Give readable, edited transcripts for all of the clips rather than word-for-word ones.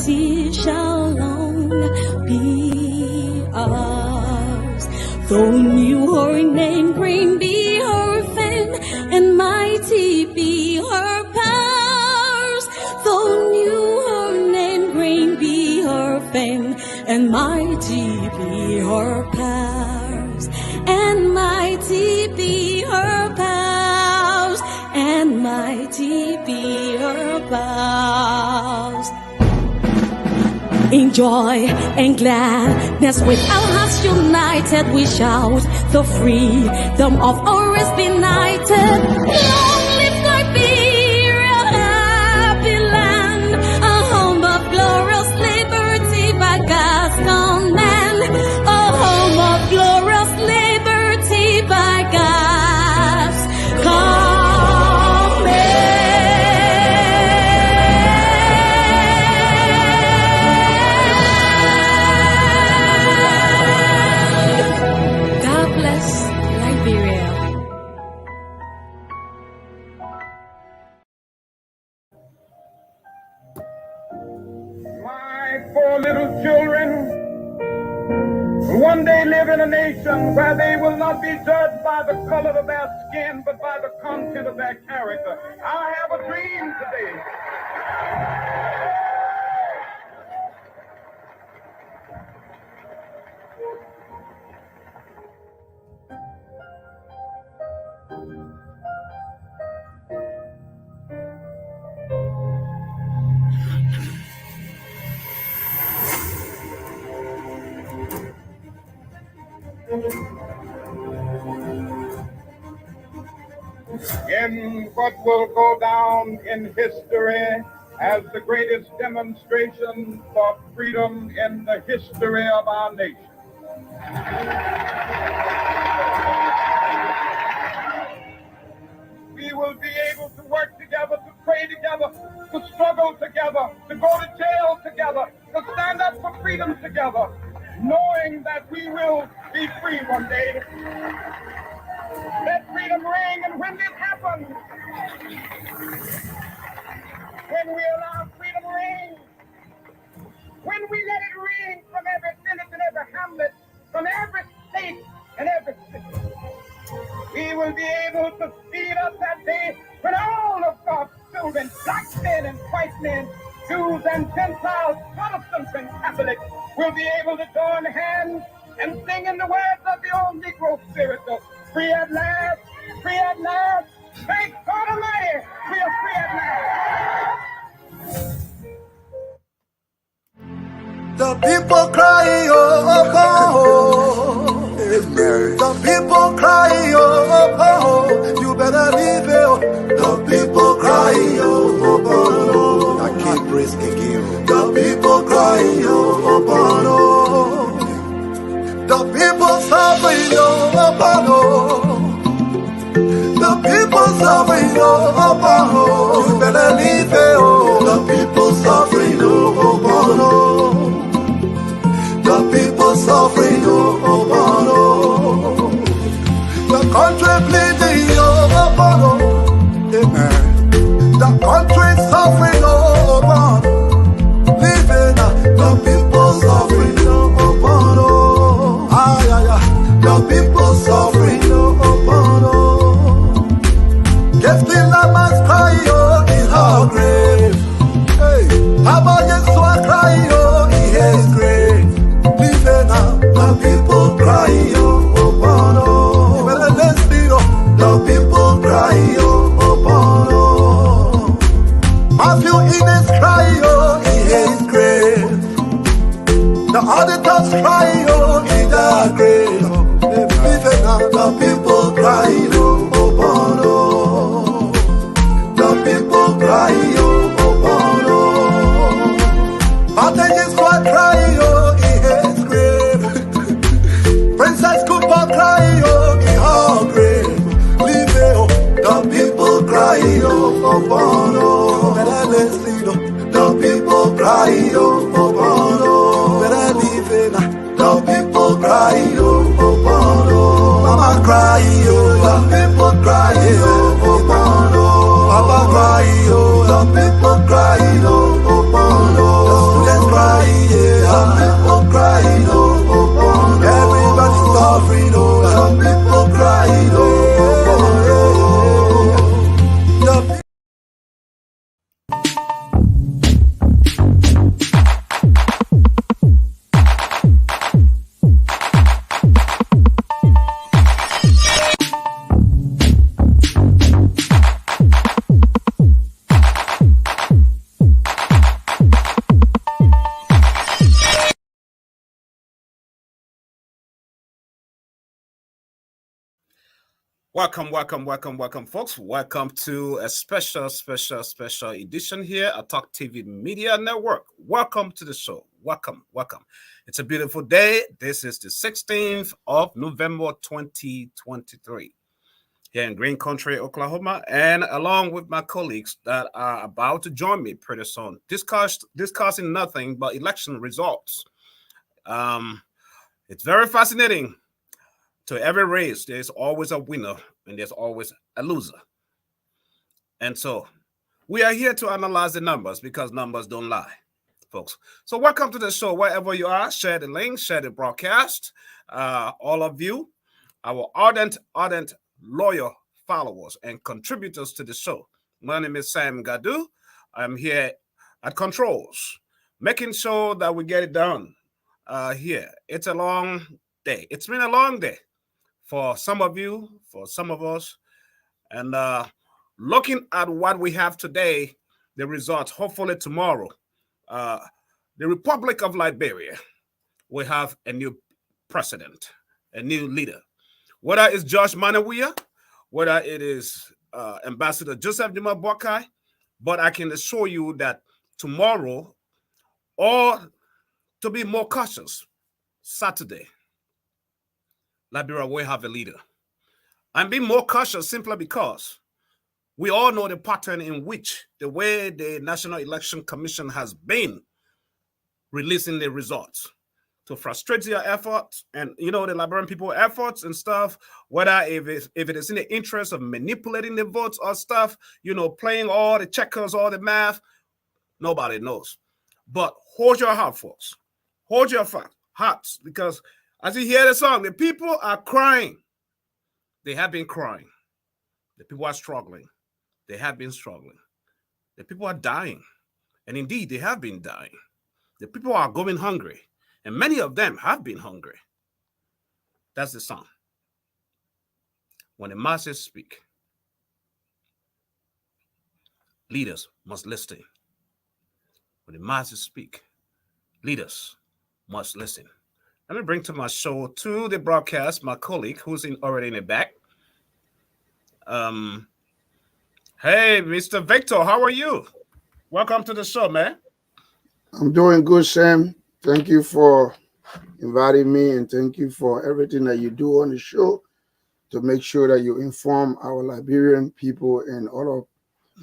liberty shall long be ours. Though new her name, great be her fame, and mighty be her powers. Though new her name, great be her fame, and mighty be her powers, and mighty be her powers, and mighty be her powers. In joy and gladness, with our hearts united, we shout the freedom of our rest benighted. Long live Liberia, happy land, a home of glorious liberty by God's command, a home of glorious liberty by God's command. Four little children will one day live in a nation where they will not be judged by the color of their skin, but by the content of their character. I have a dream today. In what will go down in history as the greatest demonstration for freedom in the history of our nation. We will be able to work together, to pray together, to struggle together, to go to jail together, to stand up for freedom together, knowing that we will be free one day. Let freedom ring, and when this happens, when we allow freedom ring, when we let it ring from every village and every hamlet, from every state and every city, we will be able to speed up that day when all of God's children, black men and white men, Jews and Gentiles, Protestants and Catholics, will be able to join hands and sing in the words of the old Negro spiritual. Free at last, free at last. Thank God Almighty, we are free at last. The people cry, oh, oh, the people cry, oh, oh, you better leave it. The people cry, oh, oh, I can't breathe again. The people cry, oh, oh, the people suffering, oh, oh, the people suffering, oh, oh, you better leave it, oh. The people suffering, oh, oh, the people suffering, oh, oh, the country bleeding, oh, oh, amen. The country suffering, oh, oh, living, the people suffering, oh, oh, the people suffering, oh, oh, yes, the llamas cry, oh, in her grave. Hey, Abba Yeshua cry, oh, in his grave. The people cry, oh, oh, oh, the people cry, oh, oh, oh, Matthew Innes cry, oh, in his grave. The auditors cry, oh, in their grave. The people cry, oh, oh, oh, the people cry, oh, oh, oh, Father Yeshua cry, oh, in his grave. Princess Cooper cry, oh, in her grave. Leave it, oh, the people cry, oh, oh, oh, the people cry, oh, oh, better leave it, the people cry, oh, oh, Mama cry, oh, the people cry, oh, oh, Papa cry, oh, the people cry, oh, oh, the Welcome, folks. Welcome to a special edition here at Talk TV Media Network. Welcome to the show. Welcome. It's a beautiful day. This is the 16th of November 2023 here in Green Country, Oklahoma, and along with my colleagues that are about to join me pretty soon, discussing nothing but election results. It's very fascinating. To every race, there's always a winner and there's always a loser. And so we are here to analyze the numbers because numbers don't lie, folks. So welcome to the show. Wherever you are, share the link, share the broadcast. All of you, our ardent, loyal followers and contributors to the show. My name is Sam Gadu. I'm here at Controls, making sure that we get it done here. It's a long day. It's been a long day. For some of you, for some of us, and looking at what we have today, the results, hopefully tomorrow, the Republic of Liberia will have a new president, a new leader. Whether it's Josh Manawia, whether it is Ambassador Joseph Duma Boakai, but I can assure you that tomorrow, or to be more cautious, Saturday, Liberia will have a leader. I'm being more cautious simply because we all know the pattern in which the way the National Election Commission has been releasing the results to frustrate your efforts and, the Liberian people efforts and stuff, whether if it is in the interest of manipulating the votes or stuff, playing all the checkers, all the math, nobody knows. But hold your heart, folks. Hold your hearts, because as you hear the song, the people are crying. They have been crying. The people are struggling. They have been struggling. The people are dying. And indeed, they have been dying. The people are going hungry. And many of them have been hungry. That's the song. When the masses speak, leaders must listen. When the masses speak, leaders must listen. Let me bring to my show, to the broadcast, my colleague who's already in the back. Hey, Mr. Victor, how are you? Welcome to the show, man. I'm doing good, Sam. Thank you for inviting me, and thank you for everything that you do on the show to make sure that you inform our Liberian people and all our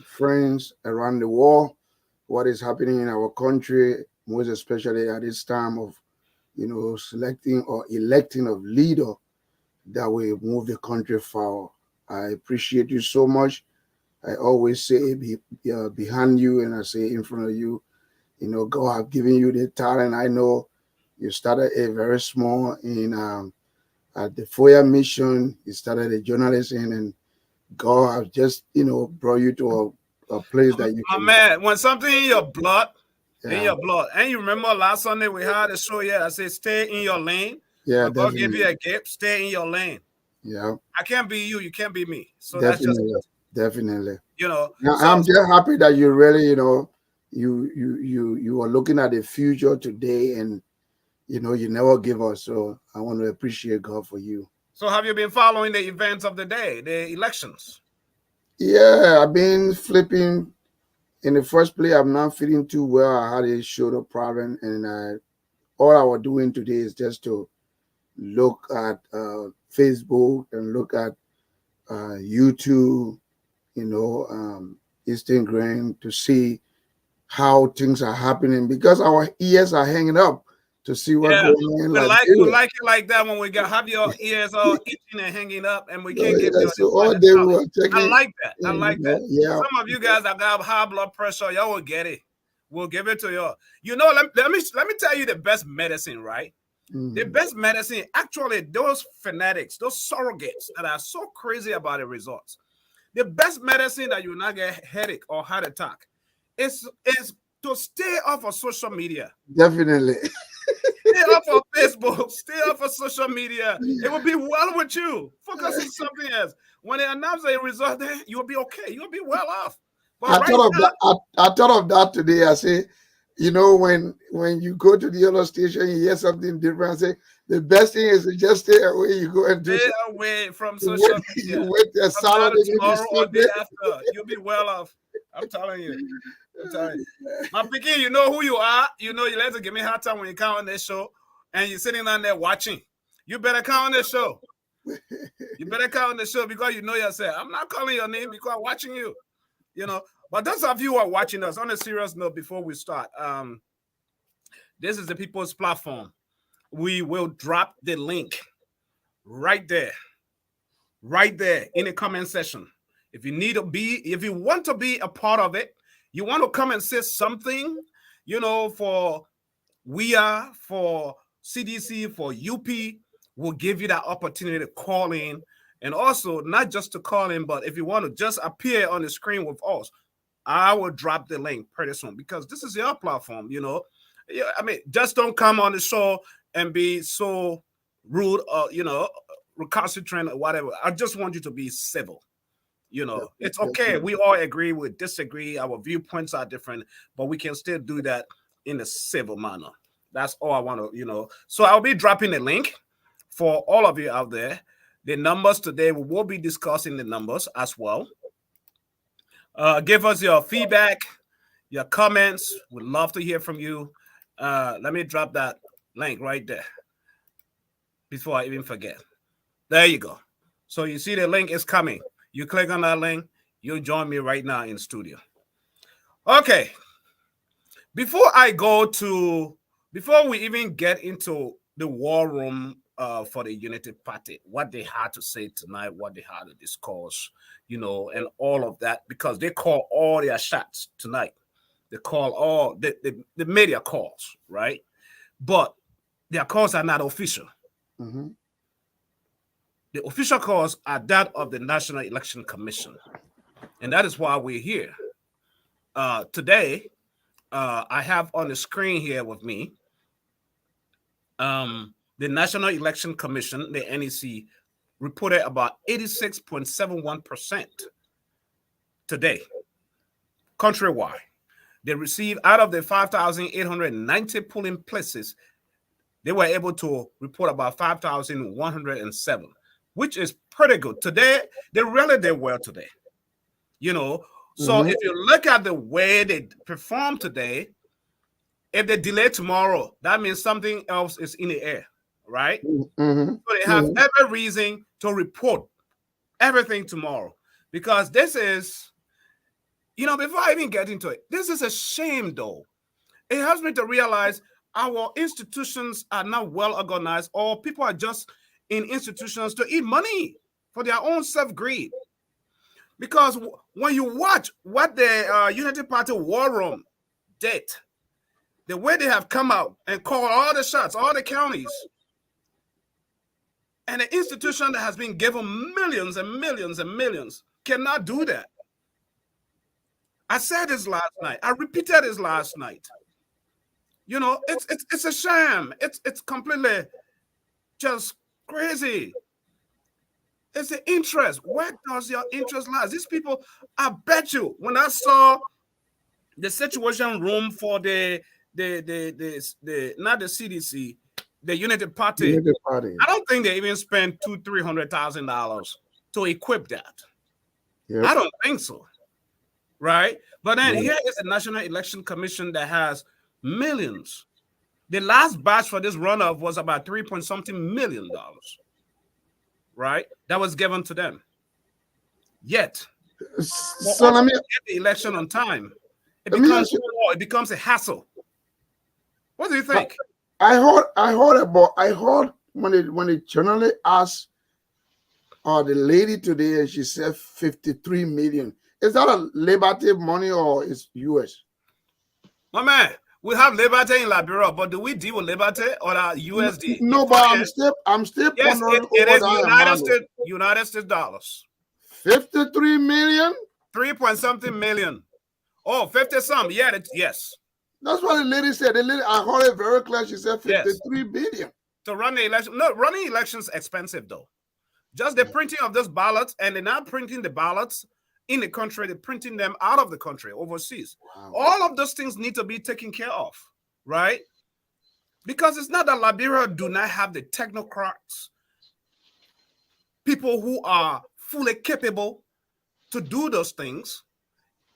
friends around the world what is happening in our country, most especially at this time of selecting or electing of leader that will move the country forward. I appreciate you so much. I always say behind you, and I say in front of you, God have given you the talent. I know you started a very small at the FOIA mission. You started a journalism, and God have just brought you to a place that you can. Man, when something in your blood. In your blood. And you remember last Sunday we had a show here. I said, stay in your lane. Yeah, God give you a gift. Stay in your lane. Yeah. I can't be you. You can't be me. So definitely. That's just definitely. Now, I'm just happy that you really, you are looking at the future today, and you never give up. So I want to appreciate God for you. So have you been following the events of the day, the elections? Yeah, I've been flipping. In the first place, I'm not feeling too well. I had a shoulder problem, and all I was doing today is just to look at Facebook and look at YouTube, Instagram, to see how things are happening, because our ears are hanging up to see what's going on. We like it like that when we have your ears all itching and hanging up, and we can't give you. So all day we were checking. I like that. I like that. Yeah. Some of you guys that got high blood pressure, y'all will get it. We'll give it to you. Let me tell you the best medicine, right? Mm-hmm. The best medicine, actually, those fanatics, those surrogates that are so crazy about the results. The best medicine that you will not get headache or heart attack is to stay off of social media. Definitely. Stay off of Facebook. Stay off of social media. It will be well with you. Focus on something else. When they announce a result, you'll be okay. You'll be well off. But I thought of that today. I say, You know, when you go to the other station, you hear something different. Say the best thing is to just stay away. You go and do Stay something. away from You social wait, you media. wait till From now Saturday, to maybe tomorrow or day Sunday. after, you'll be well off. I'm telling you. I'm telling you. My pikin, you know who you are. You know you like to give me a hard time when you come on this show and you're sitting down there watching. You better come on this show. You better come on the show because you know yourself. I'm not calling your name because I'm watching you. You know. But those of you who are watching us, on a serious note, before we start, this is the People's Platform. We will drop the link right there in the comment section. If you want to be a part of it, you want to come and say something, for for CDC, for UP, we'll give you that opportunity to call in. And also, not just to call in, but if you want to just appear on the screen with us, I will drop the link pretty soon because this is your platform, Yeah, I mean, just don't come on the show and be so rude or, recalcitrant or whatever. I just want you to be civil. It's okay. We all agree, we disagree. Our viewpoints are different, but we can still do that in a civil manner. That's all I want to, So I'll be dropping a link for all of you out there. The numbers today, we will be discussing the numbers as well. Give us your feedback, your comments. We'd love to hear from you. Let me drop that link right there before I even forget. There you go. So you see the link is coming. You click on that link, you'll join me right now in studio. Okay. Before we even get into the war room for the Unity Party, what they had to say tonight, what they had to discuss, and all of that, because they call all their shots tonight. They call all the media calls, right? But their calls are not official. Mm-hmm. The official calls are that of the National Election Commission. And that is why we're here. Today, I have on the screen here with me the National Election Commission, the NEC, reported about 86.71% today, countrywide. They received, out of the 5,890 polling places, they were able to report about 5,107, which is pretty good. Today, they really did well today. So if you look at the way they performed today, if they delay tomorrow, that means something else is in the air, right? Mm-hmm. So they have every reason to report everything tomorrow, because this is, before I even get into it, this is a shame though. It helps me to realize our institutions are not well organized, or people are just in institutions to eat money for their own self-greed. Because when you watch what the Unity Party War Room did, the way they have come out and called all the shots, all the counties, and an institution that has been given millions and millions and millions cannot do that. I said this last night. I repeated this last night. It's a sham. It's completely just crazy. It's the interest. Where does your interest lie? These people, I bet you, when I saw the situation room for the not the CDC, the Unity Party, I don't think they even spent $200,000-$300,000 to equip that. Yep. I don't think so. Right? But then here is the National Election Commission that has millions. The last batch for this runoff was about $3-something million. Right? That was given to them. Yet, so let me get the election on time. It becomes a hassle. What do you think? I heard when the journalist asked the lady today, and she said 53 million. Is that a Liberty money or is US? My man, we have Liberty in Liberia, but do we deal with Liberty or USD? No, but I'm still yes, pondering it is United States dollars. 53 million? 3-something million. Oh, 50-some. Yeah, yes. That's what the lady said. I heard it very clear. She said 53 billion. To run the election. No, running elections expensive though. Just the printing of those ballots, and they're not printing the ballots in the country, they're printing them out of the country, overseas. Wow. All of those things need to be taken care of, right? Because it's not that Liberia do not have the technocrats, people who are fully capable to do those things.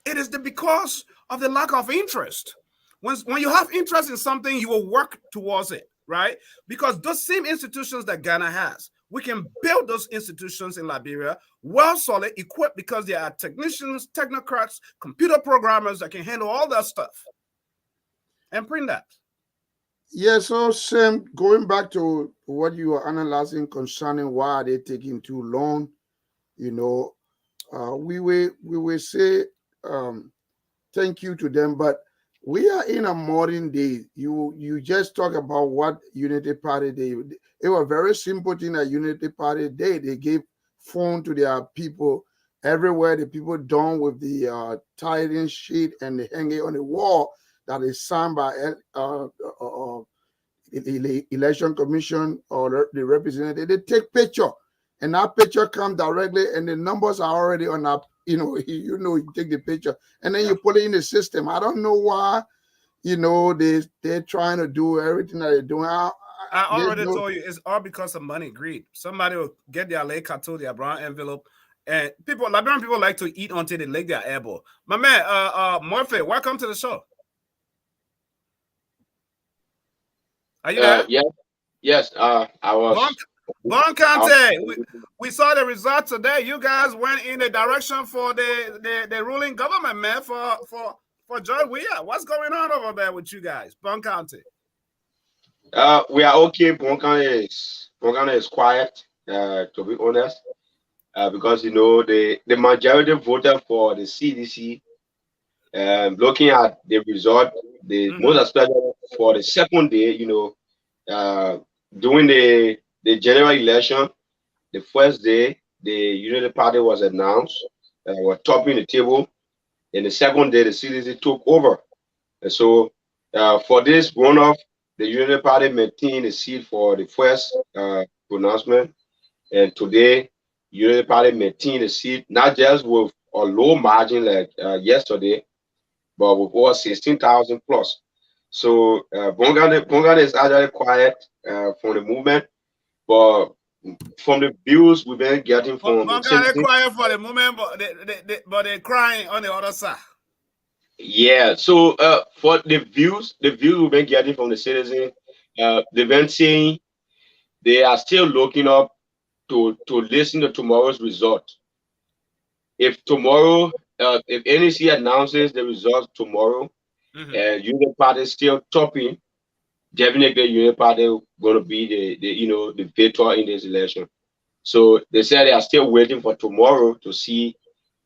It is because of the lack of interest. When you have interest in something, you will work towards it, right? Because those same institutions that Ghana has, we can build those institutions in Liberia well solid, equipped, because there are technicians, technocrats, computer programmers that can handle all that stuff and print that. Yeah, so Sam, going back to what you were analyzing concerning why they're taking too long, you know, we will say thank you to them, but we are in a modern day. You just talk about what Unity Party Day. It was very simple thing at Unity Party Day. They gave phone to their people everywhere. The people done with the tithing sheet and they hang it on the wall that is signed by election commission or the representative. They take picture, and that picture come directly, and the numbers are already on that. You take the picture, and then you put it in the system. I don't know why, they're trying to do everything that they're doing. I already told you it's all because of money greed. Somebody will get their leg to their brown envelope, and Liberian people like to eat until they lick their elbow. My man, Murphy, welcome to the show. Are you there? Yes. I was. Bon Kante, we saw the results today. You guys went in the direction for the ruling government, man, for John Weir. What's going on over there with you guys, Bon Kante? We are okay. Bon Kante is quiet, to be honest, because the majority voted for the CDC. Looking at the result, most especially for the second day, during the general election, the first day, the Unity Party was announced, were topping the table. And the second day, the CDC took over. And so for this runoff, the Unity Party maintained the seat for the first pronouncement. And today, Unity Party maintained the seat, not just with a low margin like yesterday, but with over 16,000 plus. So Bongane is actually quiet from the movement, but from the views we've been getting from Bongane quiet for the movement, but they're crying on the other side. Yeah. So for the views we've been getting from the citizens, they've been saying they are still looking up to listen to tomorrow's result. If tomorrow, if NEC announces the results tomorrow, Unity Party is still topping, definitely Unity Party going to be the victor in this election. So they said they are still waiting for tomorrow to see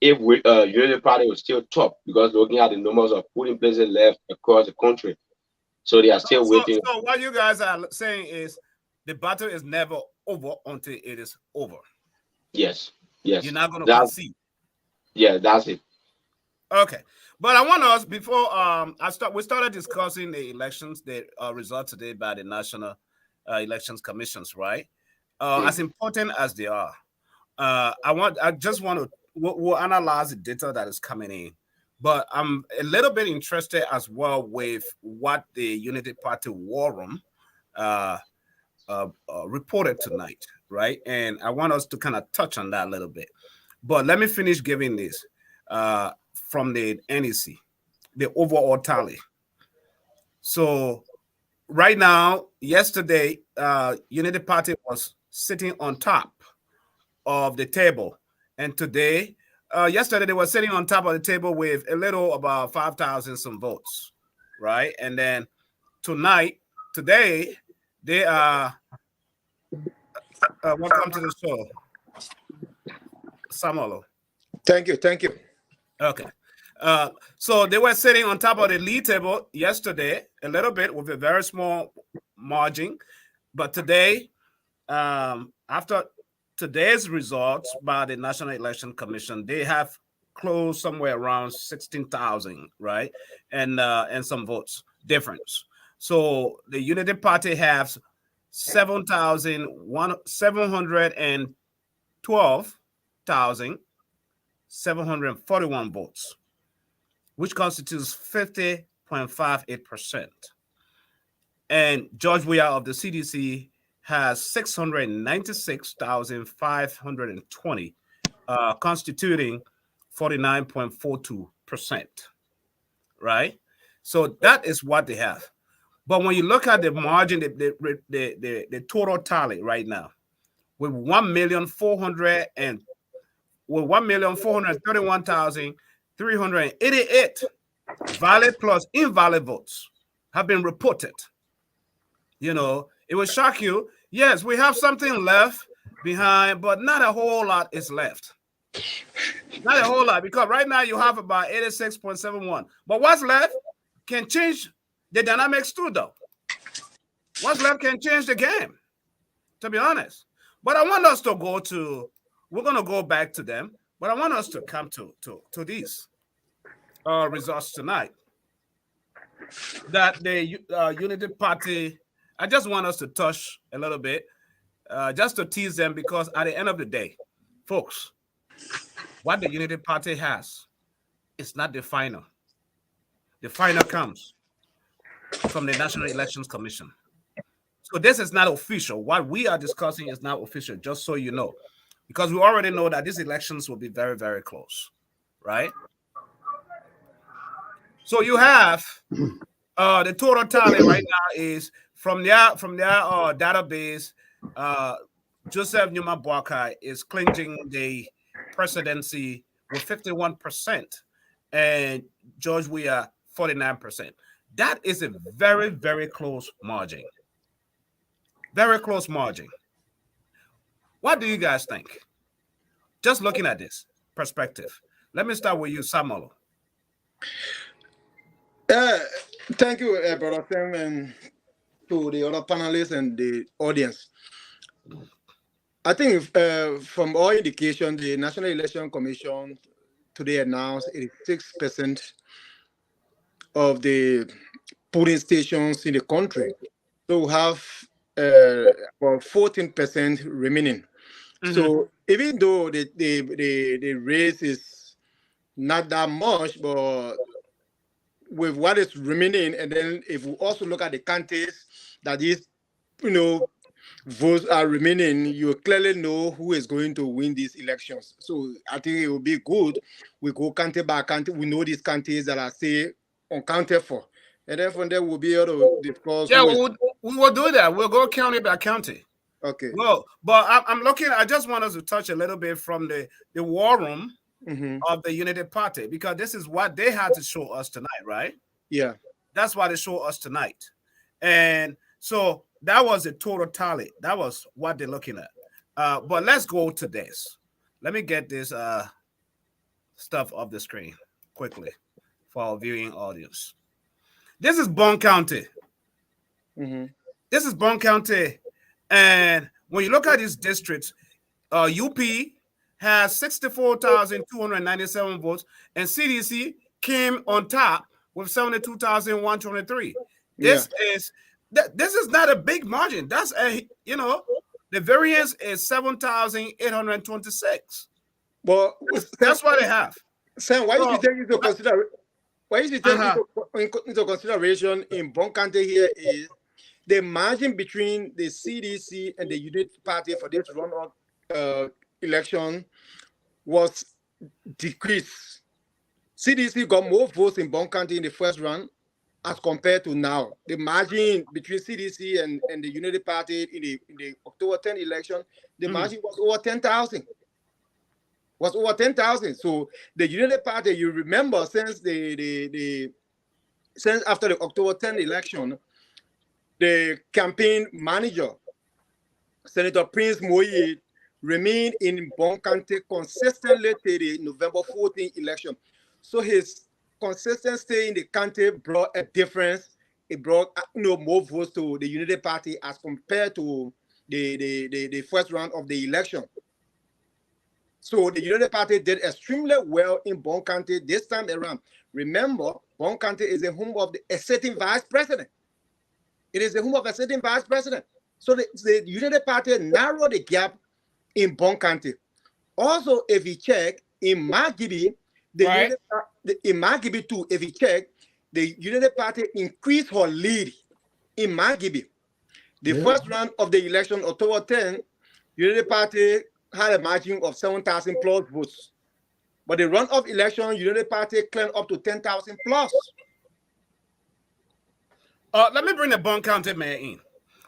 if Unity Party will still top, because looking at the numbers of polling places left across the country. So they are still waiting. So what you guys are saying is the battle is never over until it is over. Yes. You're not going to concede. Yeah, that's it. Okay. But I want us, before we started discussing the elections, the results today by the National Elections Commissions, right? As important as they are, we'll analyze the data that is coming in. But I'm a little bit interested as well with what the Unity Party War Room reported tonight, right? And I want us to kind of touch on that a little bit. But let me finish giving this from the NEC, the overall tally. So right now, yesterday, Unity Party was sitting on top of the table. And today, yesterday, they were sitting on top of the table with a little about 5,000 some votes, right? And then today, they are, welcome to the show, Samuel. Thank you. Okay. So they were sitting on top of the lead table yesterday, a little bit with a very small margin. But today, after today's results by the National Election Commission, they have closed somewhere around 16,000, right? And some votes difference. So the Unity Party has 712,712 741 votes, which constitutes 50.58%. And George Weah of the CDC has 696,520, constituting 49.42%. Right? So that is what they have. But when you look at the margin, the total tally right now, with 1,431,388 valid plus invalid votes have been reported. You know, it will shock you. Yes, we have something left behind, but not a whole lot is left. Not a whole lot, because right now you have about 86.71. But what's left can change the dynamics too, though. What's left can change the game, to be honest. But I want us to go to, we're going to go back to them, but I want us to come to these results tonight. That the Unity Party, I just want us to touch a little bit, just to tease them, because at the end of the day, folks, what the Unity Party has is not the final. The final comes from the National Elections Commission. So this is not official. What we are discussing is not official, just so you know, because we already know that these elections will be very, very close, right? So you have the total tally right now is from their database. Joseph Newman Boakai is clinging the presidency with 51%, and George Weah 49%. That is a very, very close margin. Very close margin. What do you guys think? Just looking at this perspective. Let me start with you, Samuel. Thank you, Brother Sam, and to the other panelists and the audience. I think from all indication, the National Election Commission today announced 86% of the polling stations in the country. So we have about 14% remaining. Mm-hmm. So even though the race is not that much, but with what is remaining, and then if we also look at the counties that is, votes are remaining, you clearly know who is going to win these elections. So I think it will be good. We go county by county. We know these counties that are say uncounted for, and then from there we'll be able to discuss. Yeah, we will do that. We'll go county by county. Okay. Well, but I'm looking. I just want us to touch a little bit from the war room. Mm-hmm. Of the Unity Party, because this is what they had to show us tonight, right? Yeah. That's why they show us tonight. And so that was the total tally. That was what they're looking at. But let's go to this. Let me get this stuff off the screen quickly for our viewing audience. This is Bond County. Mm-hmm. This is Bond County. And when you look at these districts, UP has 64,297 votes, and CDC came on top with 72,123. This is not a big margin. That's the variance is 7,826. But that's what they have. Sam, why did you take into consideration? Why did you take into consideration in Bond County here is the margin between the CDC and the Unity Party for this runoff election was decreased. CDC got more votes in Bond County in the first round as compared to now. The margin between CDC and the Unity Party in the October 10 election, the margin was over 10,000. Was over 10,000. So the Unity Party, you remember, since since after the October 10 election, the campaign manager, Senator Prince Moye, remained in Bond County consistently till the November 14 election. So his consistent stay in the county brought a difference. It brought more votes to the Unity Party as compared to the first round of the election. So the Unity Party did extremely well in Bond County this time around. Remember, Bond County is the home of a sitting vice president. It is the home of a sitting vice president. So the Unity Party narrowed the gap in Bond County. Also, if you check, in Margibi, in Margibi too, if you check, the United Party increased her lead in Margibi. The first round of the election, October 10, United Party had a margin of 7,000 plus votes. But the runoff election, United Party claimed up to 10,000 plus. Let me bring the Bond County mayor in.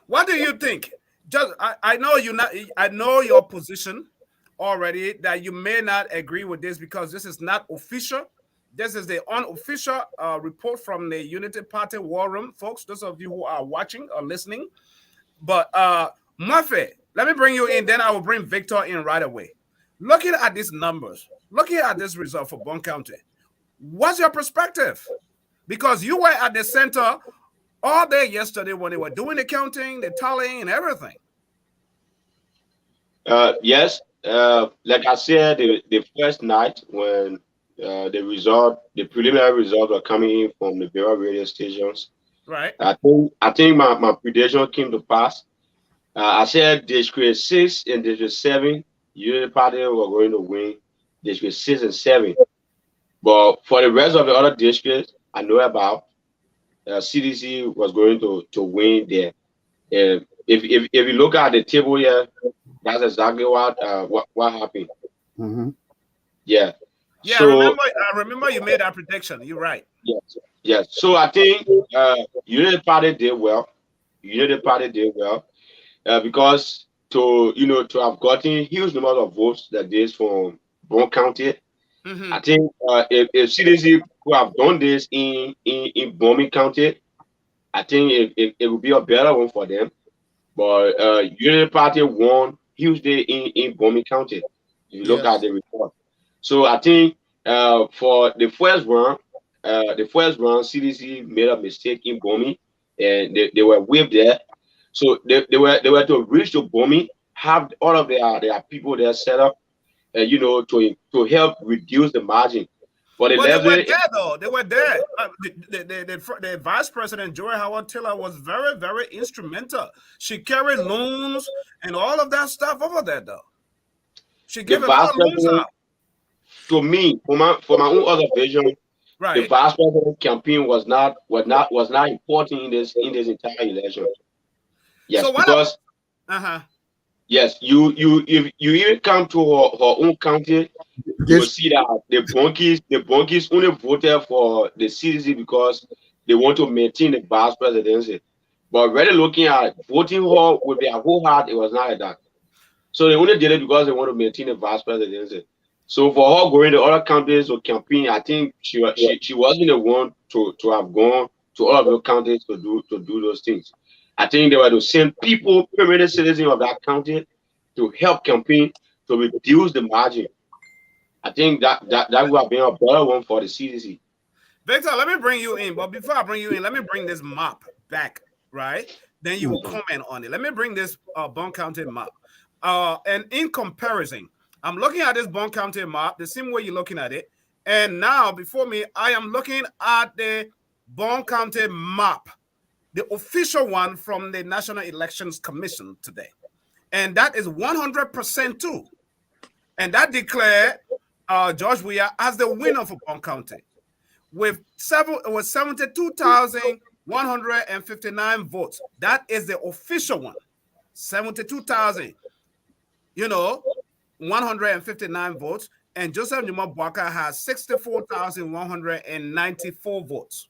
What do you think? Just I know you not. I know your position already that you may not agree with this because this is not official. This is the unofficial report from the Unity Party War Room, folks. Those of you who are watching or listening. But Murphy, let me bring you in. Then I will bring Victor in right away. Looking at these numbers, looking at this result for Bond County, what's your perspective? Because you were at the center all day yesterday when they were doing the counting, the tallying, and everything. Yes, like I said, the first night when the preliminary results were coming in from the various radio stations, right? I think my prediction came to pass. I said District 6 and District 7, Unity Party were going to win District 6 and 7. But for the rest of the other districts I know about, CDC was going to win there. If you look at the table here, that's exactly what happened. Mm-hmm. Yeah. Yeah, so, I remember you made that prediction. You're right. Yes. So I think Unity Party did well. Unity Party did well because to have gotten huge numbers of votes that days from Bond County. Mm-hmm. I think if CDC could have done this in Bombing County, I think it would be a better one for them. But Unity Party won hugely in Bombing County. If you look at the report, so I think for the first round, CDC made a mistake in Bombing, and they were whipped there. So they were to reach to Bombing, have all of their people there set up, to help reduce the margin. But they were there, though. They were there. The Vice President, Joy Howard Taylor, was very, very instrumental. She carried loans and all of that stuff over there, though. She gave a lot of loans out. To me, for my own observation, right, the Vice President campaign was not important in this entire election. Yes, so because yes, if you even come to her own county, you will see that the Bonkies only voted for the CDC because they want to maintain the vice presidency. But really looking at voting her with their whole heart, it was not like that. So they only did it because they want to maintain the vice presidency. So for her going to other counties or campaign, I think she wasn't the one to have gone to all of those counties to do those things. I think they were to send people, permanent citizens of that county, to help campaign to reduce the margin. I think that would have been a better one for the CDC. Victor, let me bring you in. But before I bring you in, let me bring this map back, right? Then you will comment on it. Let me bring this Bond County map. And in comparison, I'm looking at this Bond County map, the same way you're looking at it. And now, before me, I am looking at the Bond County map, the official one from the National Elections Commission today. And that is 100% too. And that declared George Weah as the winner for Bond County with 72,159 votes. That is the official one. 72,000, 159 votes. And Joseph Numa Bwaka has 64,194 votes.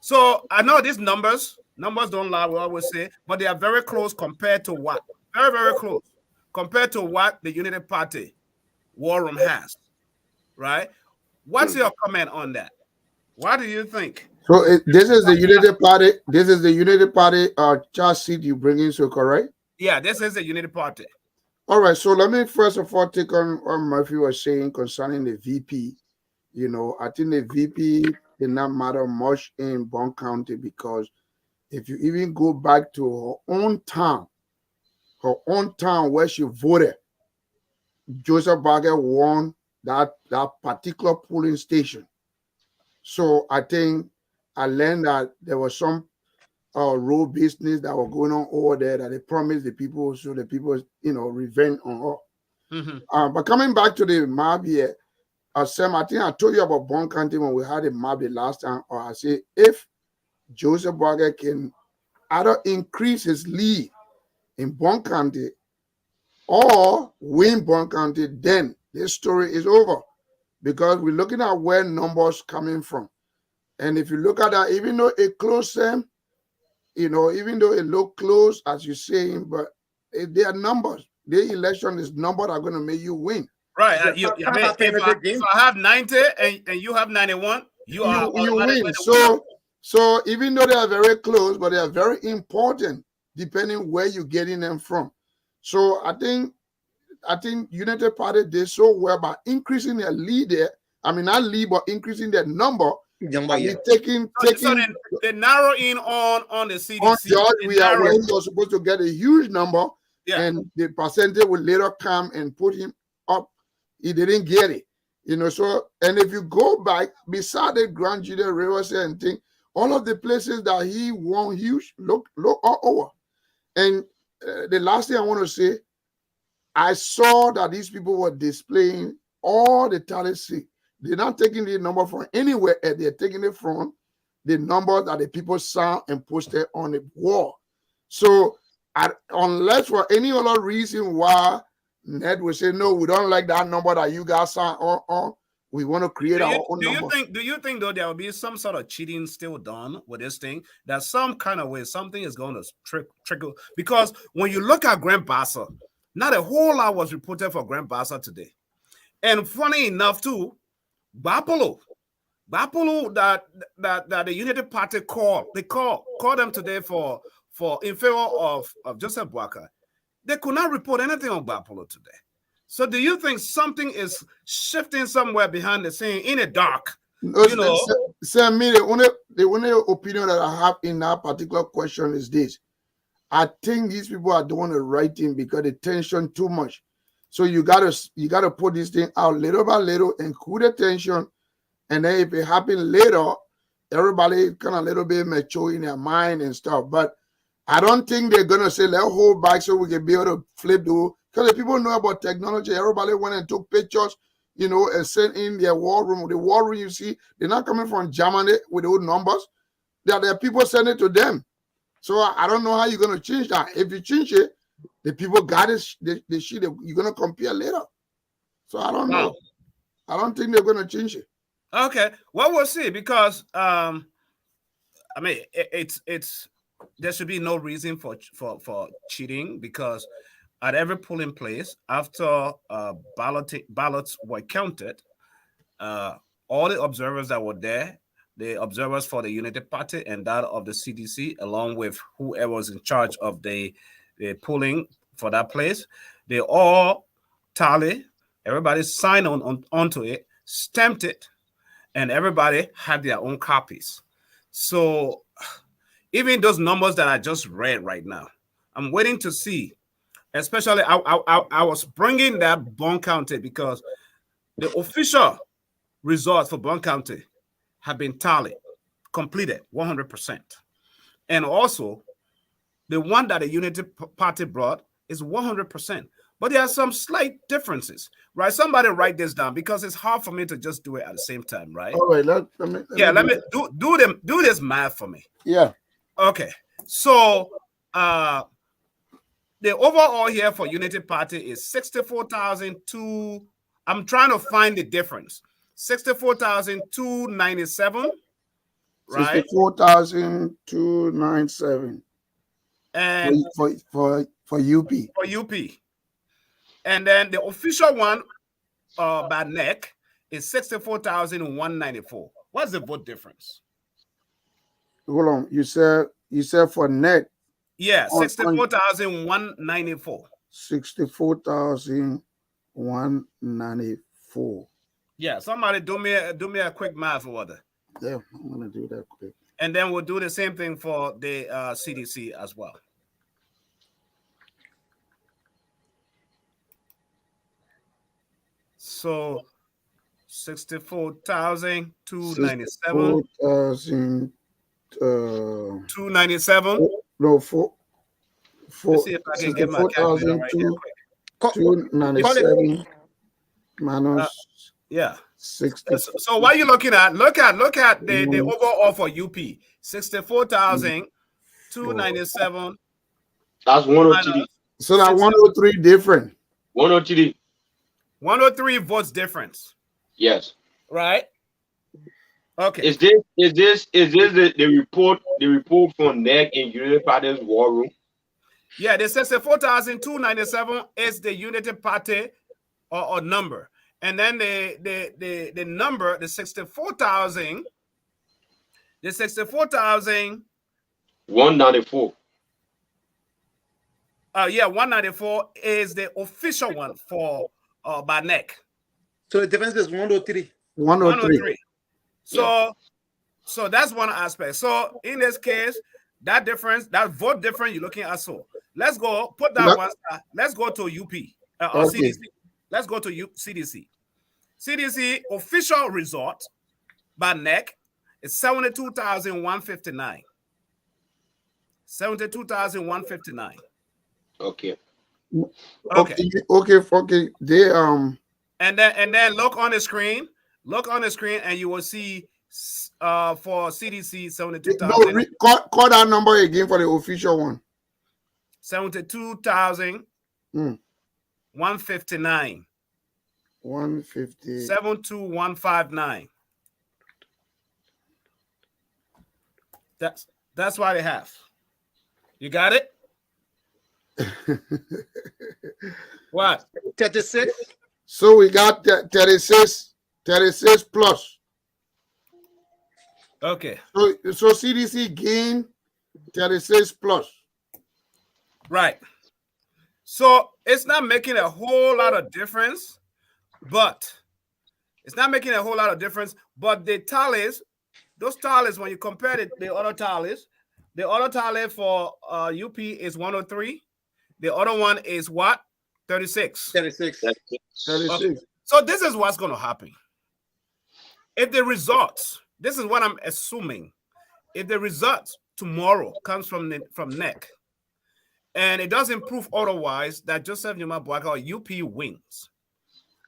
So I know these numbers don't lie, we always say, but they are very close compared to what? Very, very close compared to what the Unity Party War Room has, right? What's your comment on that? What do you think? So this is the Unity Party. This is the Unity Party charge sheet you bring in, so correct? Yeah, this is the Unity Party. All right. So let me first of all take on what Murphy was saying concerning the VP. I think the VP did not matter much in Bond County because if you even go back to her own town where she voted, Joseph Barger won that particular polling station. So I think I learned that there was some road business that was going on over there that they promised the people, so the people, revenge on her. But coming back to the map here, Sam, I think I told you about Bon County when we had a map the last time, or I say if Joseph Boakai can either increase his lead in Bon County or win Bon County, then this story is over, because we're looking at where numbers coming from. And if you look at that, even though it close, Sam, even though it look close, as you're saying, but they are numbers. The election is numbers are going to make you win. Right. I mean, if I have 90 and you have 91, you win. So even though they are very close, but they are very important depending where you're getting them from. So I think United Party did so well by increasing their lead there. I mean, not lead, but increasing their number. Taking so they narrow in on the CDC. On George, where he was supposed to get a huge number, and the percentage will later come and put him up. He didn't get it, So, and if you go back beside the Grand Judy River and thing, all of the places that he won huge, look all over. And the last thing I want to say, I saw that these people were displaying all the talents. They're not taking the number from anywhere, and they're taking it from the number that the people saw and posted on the wall. So, unless for any other reason why Ned would say, no, we don't like that number that you guys saw on, we want to create our own number. Do you think, though, there will be some sort of cheating still done with this thing? That some kind of way, something is going to trickle? Because when you look at Grand Bassa, not a whole lot was reported for Grand Bassa today. And funny enough, too, Bapolo that the United Party called them today for in favor of Joseph Boakai. They could not report anything on Bapolo today. So do you think something is shifting somewhere behind the scene in the dark? Sam, the only opinion that I have in that particular question is this. I think these people are doing the right thing because the tension too much. So you gotta put this thing out little by little and cool the tension. And then if it happens later, everybody kind of a little bit mature in their mind and stuff. But I don't think they're gonna say let's hold back so we can be able to flip the. Because the people know about technology, everybody went and took pictures, and sent in their war room. The war room, you see, they're not coming from Germany with old numbers. There are people sending it to them. So I don't know how you're gonna change that. If you change it, the people got it. They see that you're gonna compare later. So I don't know. I don't think they're gonna change it. Okay, well, we'll see, because I mean, it's there should be no reason for cheating, because at every polling place, after ballots were counted, all the observers that were there, the observers for the United Party and that of the CDC, along with whoever was in charge of the polling for that place, they all tally. Everybody signed onto it, stamped it, and everybody had their own copies. So even those numbers that I just read right now, I'm waiting to see. Especially, I was bringing that Bon County because the official results for Bon County have been tallied, completed 100%. And also, the one that the Unity Party brought is 100%. But there are some slight differences, right? Somebody write this down, because it's hard for me to just do it at the same time, right? All right, let me do this math for me. Yeah. Okay. So the overall here for Unity Party is 64,002. I'm trying to find the difference. 64,297. Right? 64,297. And for UP. For UP. And then the official one by NEC is 64,194. What's the vote difference? Hold on. You said for NEC. Yeah, 64,194. 64,194. Yeah, somebody do me a quick math or whatever. Yeah, I'm gonna do that quick. And then we'll do the same thing for the CDC as well. So 64,297. 297. No, four. Let's see if I can get my calculator right here quick. 297 minus yeah. 60. So what are you looking at? Look at the overall for UP. 64,297. That's 103. So that 103 different. 103. 103 votes difference. Yes. Right? Okay. Is this the report from NEC and Unity Party's war room? Yeah, the 64,297 is the Unity Party or number. And then the number, the 64,000, 194. 194 is the official one for by NEC. So the difference is 103. 103. So that's one aspect. So in this case, that difference, that vote difference you're looking at. So let's go put that one. Let's go to UP or CDC. Let's go to CDC. CDC official result by NEC is 72,159. 72,159. Okay. Okay. They and then look on the screen. Look on the screen, and you will see for CDC 72,000. No, call that number again for the official one. 72,159. 150. 72159. That's what they have. You got it? What? 36. So we got 36 plus. Okay. So CDC gained 36 plus. Right. So it's not making a whole lot of difference, but the tallies, those tallies, when you compare the other tallies for UP is 103. The other one is what? 36. 36. Okay. So this is what's going to happen. If the results, this is what I'm assuming, if the results tomorrow comes from NEC, and it doesn't prove otherwise that Joseph Numa Boaka or UP wins,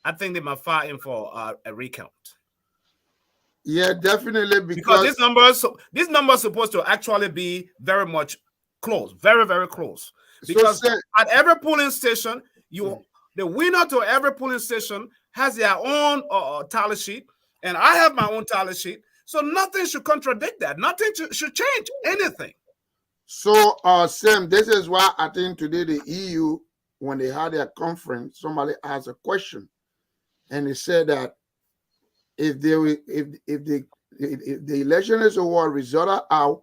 I think they might file in for a recount. Yeah, definitely, because this number is supposed to actually be very much close, very, very close. Because at every polling station, the winner to every polling station has their own tally sheet, and I have my own tally sheet. So nothing should contradict that. Nothing should change anything. So, Sam, this is why I think today the EU, when they had their conference, somebody asked a question, and they said that if the election is over, result are out,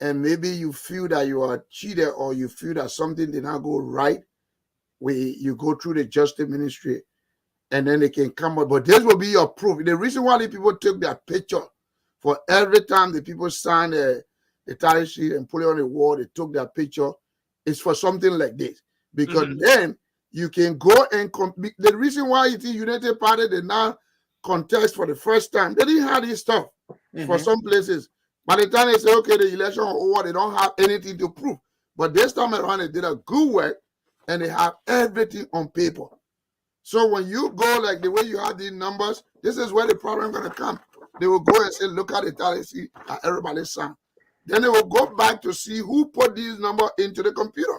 and maybe you feel that you are cheated or you feel that something did not go right, you go through the justice ministry, and then they can come up. But this will be your proof. The reason why the people took their picture for every time the people sign the tally sheet and put it on the wall, they took their picture, is for something like this. Because then you can go and compete. The reason why the United Party did not contest for the first time, they didn't have this stuff for some places. By the time they say, okay, the election is over, they don't have anything to prove. But this time around, they did a good work, and they have everything on paper. So when you go like the way you have these numbers, this is where the problem is going to come. They will go and say, look at the tally sheet that everybody signed. Then they will go back to see who put these numbers into the computer.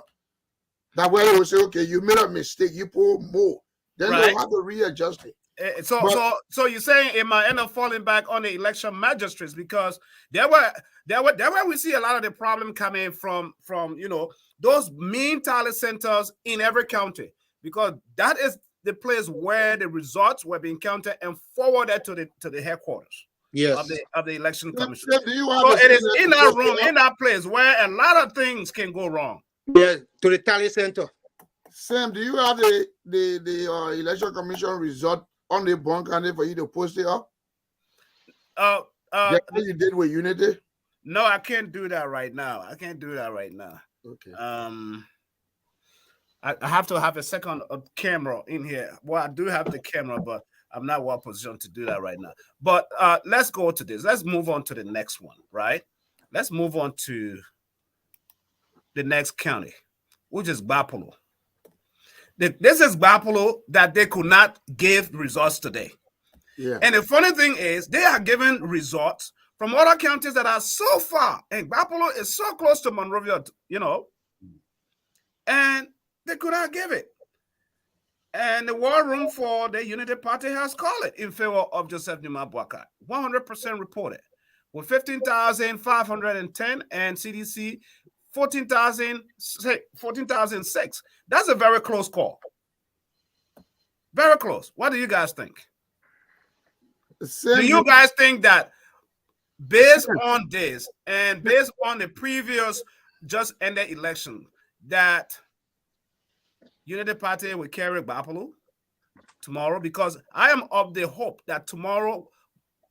That way they will say, okay, you made a mistake, you put more. Then they'll have to readjust it. So you're saying it might end up falling back on the election magistrates, because there where we see a lot of the problem coming from those mean tally centers in every county, because that is the place where the results were being counted and forwarded to the headquarters of the election commission. So it is in that room, in that place where a lot of things can go wrong. Yeah, to the tally center. Sam, do you have the election commission result on the bunk and for you to post it up? You did with Unity? No, I can't do that right now. Okay. I have to have a second camera in here. Well, I do have the camera, but I'm not well positioned to do that right now. But let's go to this. Let's move on to the next one, right? Let's move on to the next county, which is Bapolo. This is Gbapolo that they could not give results today. Yeah. And the funny thing is, they are giving results from other counties that are so far, and Gbapolo is so close to Monrovia, and they could not give it. And the war room for the Unity Party has called it in favor of Joseph Numa Boakai. 100% reported. With 15,510 and CDC 14,006. That's a very close call. Very close. What do you guys think? Do you guys think that based on this and based on the previous just ended election that Unity Party will carry Gbapolo tomorrow? Because I am of the hope that tomorrow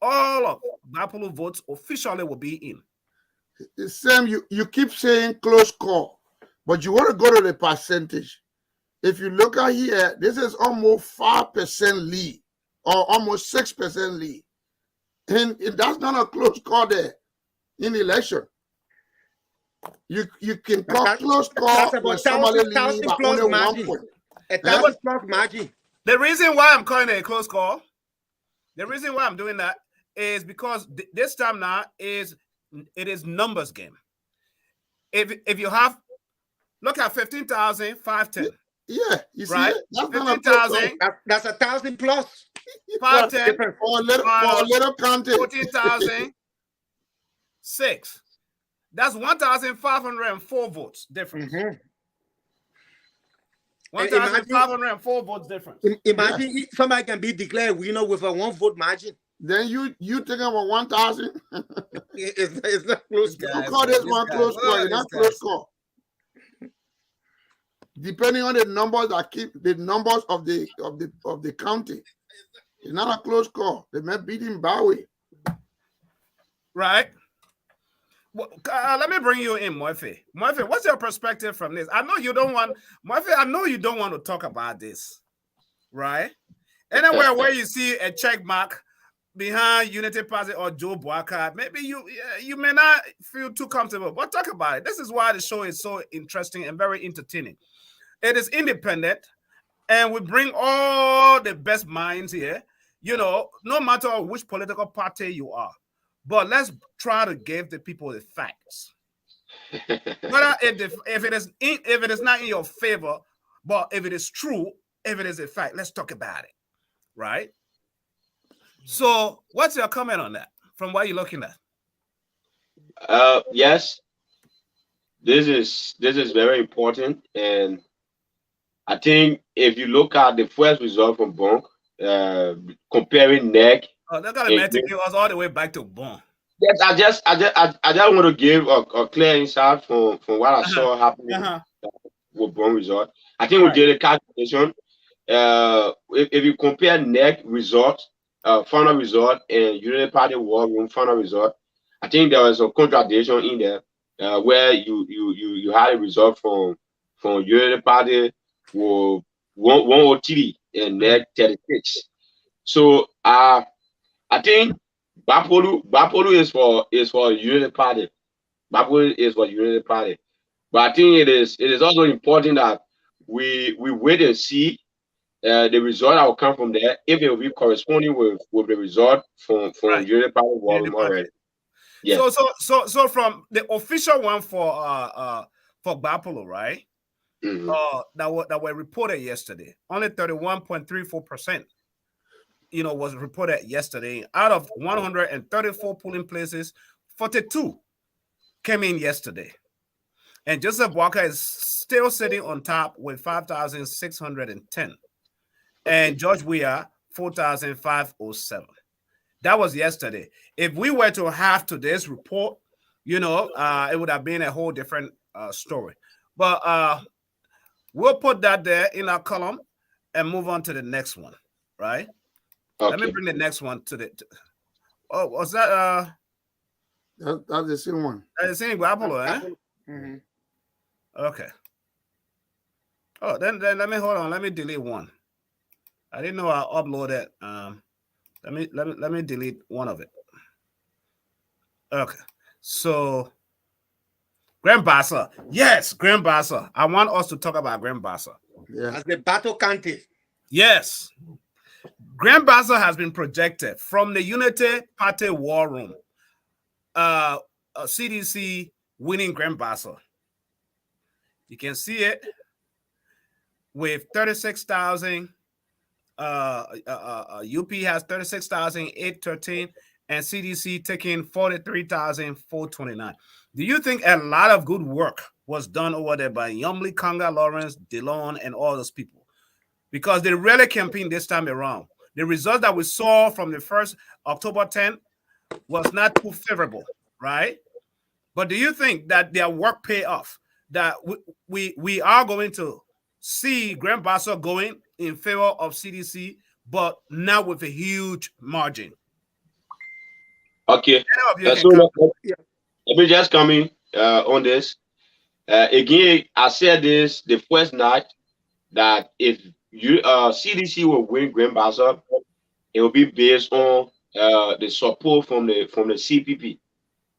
all of Gbapolo votes officially will be in. Sam, you keep saying close call, but you want to go to the percentage. If you look at here, this is almost 5% lead or almost 6% lead. And that's not a close call there in the election. You can call close call when somebody leads by only 1 point. 1,000 plus margin. The reason why I'm calling it a close call, the reason why I'm doing that is because this time now it is numbers game. If you have, look at 15,510. Yeah, you see right? it? That's 15,000. That's 1,000 plus. 510 for a little county. 14,006. That's 1,504 votes difference. 1,504 votes difference. Imagine if somebody can be declared winner with a 1 vote margin. Then you think about 1,000. It's not close. Don't call this one close call. It's not close call. Depending on the numbers that keep the numbers of the county, it's not a close call. They may beat him Bowie. Right. Well, let me bring you in, Murphy. Murphy, what's your perspective from this? I know you don't want Murphy. I know you don't want to talk about this, right? Anywhere where you see a check mark behind Unity Party or Joe Boakai, maybe you may not feel too comfortable, but talk about it. This is why the show is so interesting and very entertaining. It is independent, and we bring all the best minds here, no matter which political party you are. But let's try to give the people the facts. Whether if it is not in your favor, but if it is true, if it is a fact, let's talk about it, right? So, what's your comment on that? From what you're looking at? Yes, this is very important, and I think if you look at the first result from Bonk, comparing NEC. Oh, they're gonna take us all the way back to Bonk. Yes, I just want to give a clear insight from what I saw happening with Bonk result. I think we did a calculation. If you compare NEC result, final result, and Unity Party War Room final result, I think there was a contradiction in there where you had a result from Unity Party with 103 and NEC 36. So I think Gbapolo is for Unity Party. Gbapolo is for Unity Party. But I think it is also important that we wait and see the result that will come from there, if it will be corresponding with the result from Unity Party War Room already. Yeah. So from the official one for Gbapolo, right? Mm-hmm. That were reported yesterday, only 31.34%. Was reported yesterday. Out of 134 polling places, 42 came in yesterday. And Joseph Boakai is still sitting on top with 5,610. And George Weah, 4,507. That was yesterday. If we were to have today's report, it would have been a whole different story. But we'll put that there in our column and move on to the next one, right? Okay. Let me bring the next one to the. Was that? That's the same one. That's the same Gbapolo, eh? Mm-hmm. Okay. Oh, then let me hold on. Let me delete one. I didn't know I uploaded. Let me delete one of it. Okay. So, Grand Bassa. Yes, Grand Bassa. I want us to talk about Grand Bassa. Yeah. as the battle county. Yes. Grand Bassa has been projected from the Unity Party war room. CDC winning Grand Bassa. You can see it with 36,000. UP has 36,813, and CDC taking 43,429. Do you think a lot of good work was done over there by Yumli, Kanga, Lawrence, DeLon, and all those people? Because they really campaigned this time around. The result that we saw from the first October 10th was not too favorable, right? But do you think that their work pay off? That we are going to see Grand Bassa going in favor of CDC, but now with a huge margin? Okay. So let me just come in on this. Again, I said this the first night that if you CDC will win Grand Bassa, it will be based on the support from the CPP.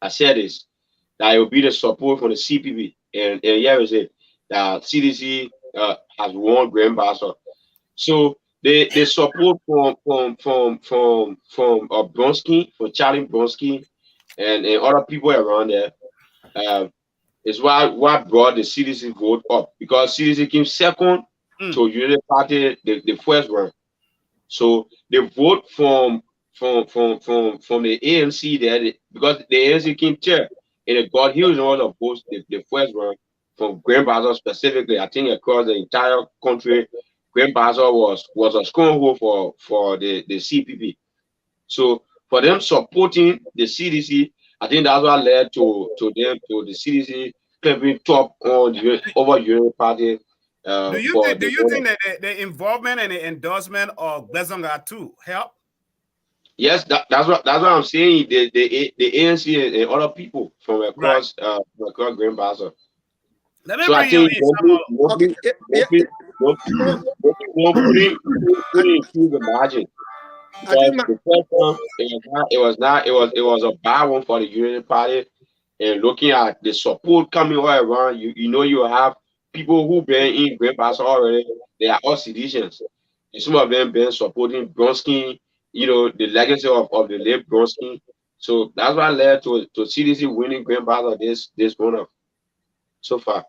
I said this, that it will be the support from the CPP, and here is it, that CDC has won Grand Bassa. So the support from Bronski, from Charlie Bronski, and other people around there, is what brought the CDC vote up, because CDC came second to Unity Party the first round. So the vote from the ANC there, because the ANC came third, and it got huge amount of votes the first round from Grand Bassa specifically. I think across the entire country, Grand Bassa was a stronghold for the CPP. So for them supporting the CDC, I think that's what led to the CDC claiming top on over Unity Party. Do you think that the involvement and the endorsement of Blessonga too help? Yes, that's what I'm saying. The ANC and other people from across Grand Bassa. Let me bring you in. Putting the margin. Because the first time it was a bad one for the Unity Party, and looking at the support coming all around, you have people who been in Grand Bassa already. They are all citizens, and some of them been supporting Bronski, the legacy of the late Bronski. So that's what led to CDC winning Grand Bassa this month so far.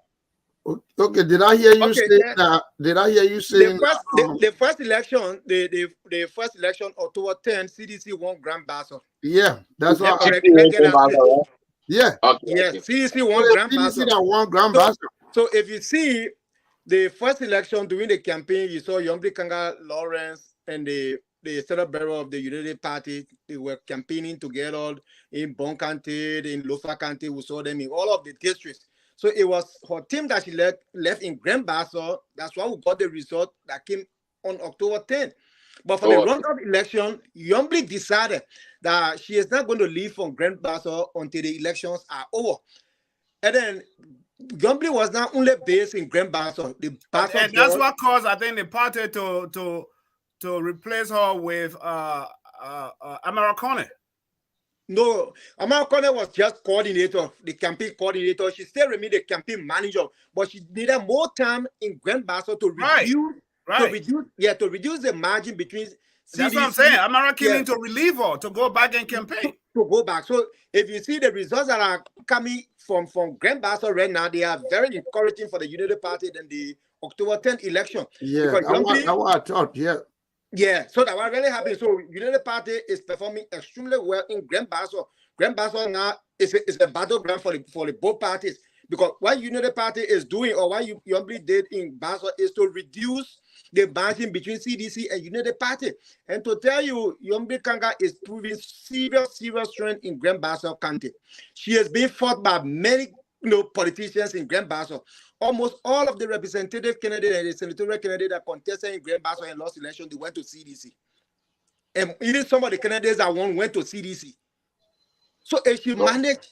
Okay, did I hear you say that? Did I hear you saying the first election, the first election, October 10, CDC won Grand Bassa? Yeah, that's what. Yeah. Yeah, CDC won Grand Bassa. CDC that won Grand Bassa. So if you see the first election during the campaign, you saw Yombi Kanga, Lawrence, and the Senate Bureau of the Unity Party. They were campaigning together in Bon County, in Lofa County. We saw them in all of the districts. So it was her team that she left in Grand Bassa. That's why we got the result that came on October 10th. But for the runoff election, Yombi decided that she is not going to leave from Grand Bassa until the elections are over. And then Yombi was not only based in Grand Bassa. And that's what caused, I think, the party to replace her with Amara Coney. No, Amara Coney was just coordinator, the campaign coordinator. She still remained the campaign manager, but she needed more time in Grand Bassa to reduce the margin between CDC. That's what I'm saying. Amara came in to relieve her, to go back and campaign. To go back. So if you see the results that are coming from Grand Bassa right now, they are very encouraging for the Unity Party than the October 10th election. Yeah, that's what I thought, yeah. Yeah, so that was really happening. So Unity Party is performing extremely well in Grand Bassa. Grand Bassa now is a battleground for the both parties, because what Unity Party is doing, or what Yombi did in Bassa, is to reduce the margin between CDC and Unity Party. And to tell you, Yombi Kanga is proving serious strength in Grand Bassa County. She has been fought by many politicians in Grand Bassa. Almost all of the representative candidates and the senatorial candidates that contested in Grand Bassa and lost election, they went to CDC. And even some of the candidates that won went to CDC. So if she managed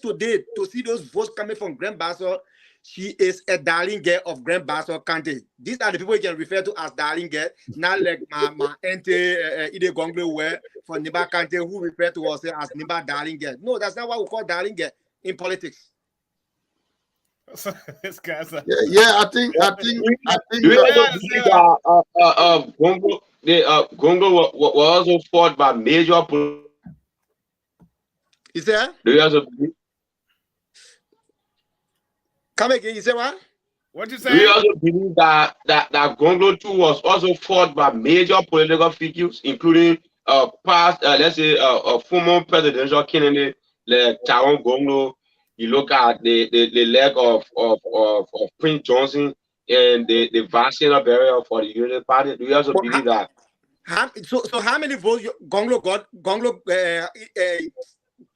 today to see those votes coming from Grand Bassa, she is a darling girl of Grand Bassa County. These are the people you can refer to as darling girl, not like my auntie Ide Gongle were for Niba County, who refer to us as Niba darling girl. No, that's not what we call darling girl in politics. This guy's a, Yeah. I think. Do you Yeah, also believe that Congo was also fought by major? Is there? Do you also believe? Come again. You say what? what you Do you saying? also believe that Congo too was also fought by major political figures, including past, let's say, former presidential candidate like Taron Gongo? You look at the leg of Prince Johnson and the vice barrier for the Unity Party. Do you also But believe that? so how many votes Gonglo got?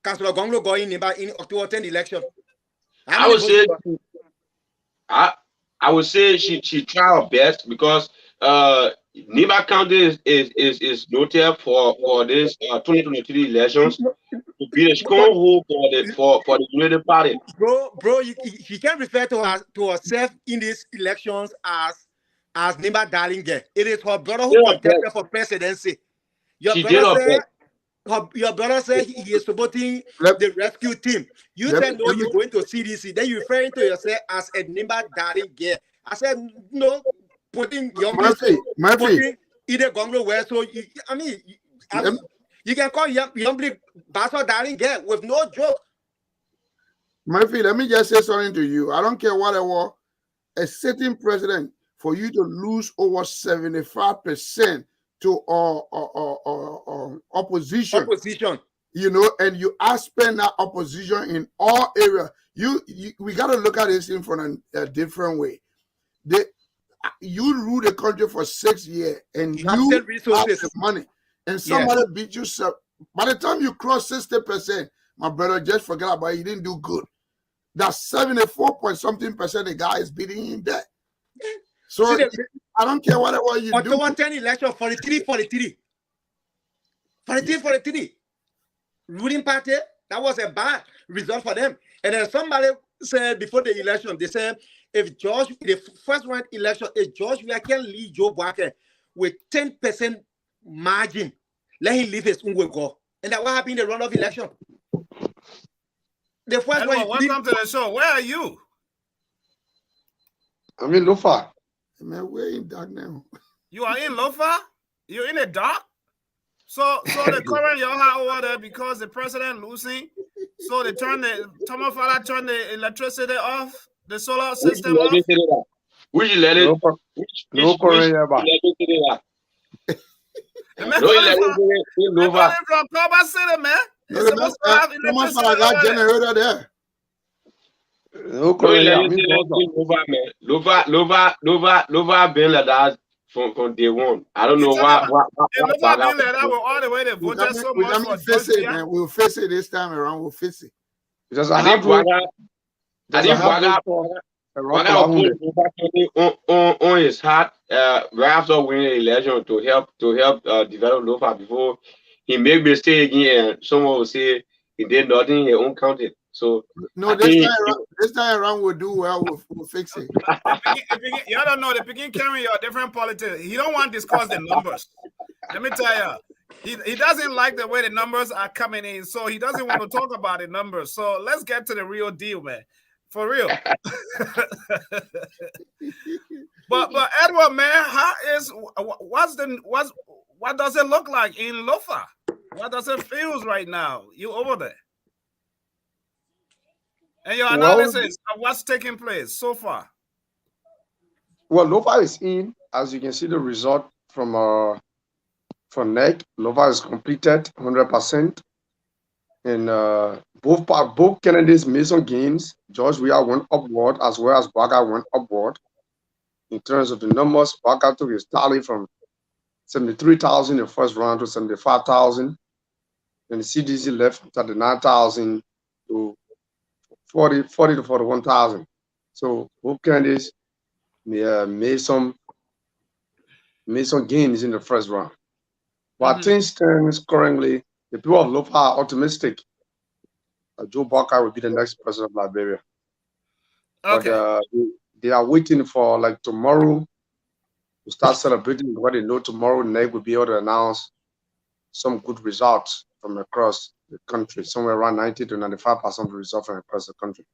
Councillor Gonglo got in October 10 election? How I many would votes? say I would say she tried her best because Niba County is noted for this 2023 elections to be a stronghold for the Unity Party. Bro, you can refer to herself in these elections as Nimba Darlinger. It is her brother She who did her best. contested for presidency. Your She did brother her said best. your brother said he is supporting Let, the rescue team. You let, said no, let me, you're going to CDC. Then you referring to yourself as a Nimba Darlinger. I said no, putting Murphy. putting either Gonglo where so Let, you can call Youngly Bastard Darlinger with no joke. Murphy, let me just say something to you. I don't care whatever a sitting president for you to lose over 75% to opposition, you know, and you spend that opposition in all areas. We got to look at this thing from a different way. You rule the country for 6 years and you have the money, and somebody beat you. By the time you cross 60%, my brother, just forget about it. You didn't do good. That's 74 point something percent. The guy is beating him there. So I don't care whatever you do. October 10 election, 43. Ruling party, that was a bad result for them. And then somebody said before the election, they said if George, the first round election, if George we can lead Joe Biden with 10% margin, let him leave his own way go. And that what happened in the runoff election. The first Edward, welcome to the show. Where are you? I'm in Lofa. Man, we're in dark now. You are in Lofa? You're in the dark? So the current y'all have over there because the president losing. So they turn the electricity off, the solar system off. Which electricity? No current here, but The man calling from Coba City, man. It's supposed to have electricity over there. Generator there. no current here. Lova been like that from day one. I don't know why. It Lova been like that with all the way they voted so much for face it, man. We'll face it this time around. We'll face it. Because I think on his heart right after winning the election to help develop Lofa before he make mistake again and someone will say he did nothing in his own county. So no, this time around we'll do well. We'll fix it. You don't know the begin carrying your different politics. He don't want to discuss the numbers. Let me tell you, he doesn't like the way the numbers are coming in, so he doesn't want to talk about the numbers. So let's get to the real deal, man. For real. but Edward, man, what does it look like in Lofa? What does it feel right now? You over there? And your analysis of what's taking place so far. Well, Lofa is in, as you can see the result from NEC. Lofa is completed 100%. And both candidates made some gains. George Weah went upward as well as Baga went upward. In terms of the numbers, Baga took his tally from 73,000 in the first round to 75,000. And the CDC left 39,000 to 40 to 41,000. So both candidates made some gains in the first round. But things stand currently, the people of Lofa are optimistic Joe Barker will be the next president of Liberia. Okay. But they are waiting for like tomorrow to start celebrating what they know tomorrow. NEC will be able to announce some good results from across the country, somewhere around 90 to 95% of the results from across the country.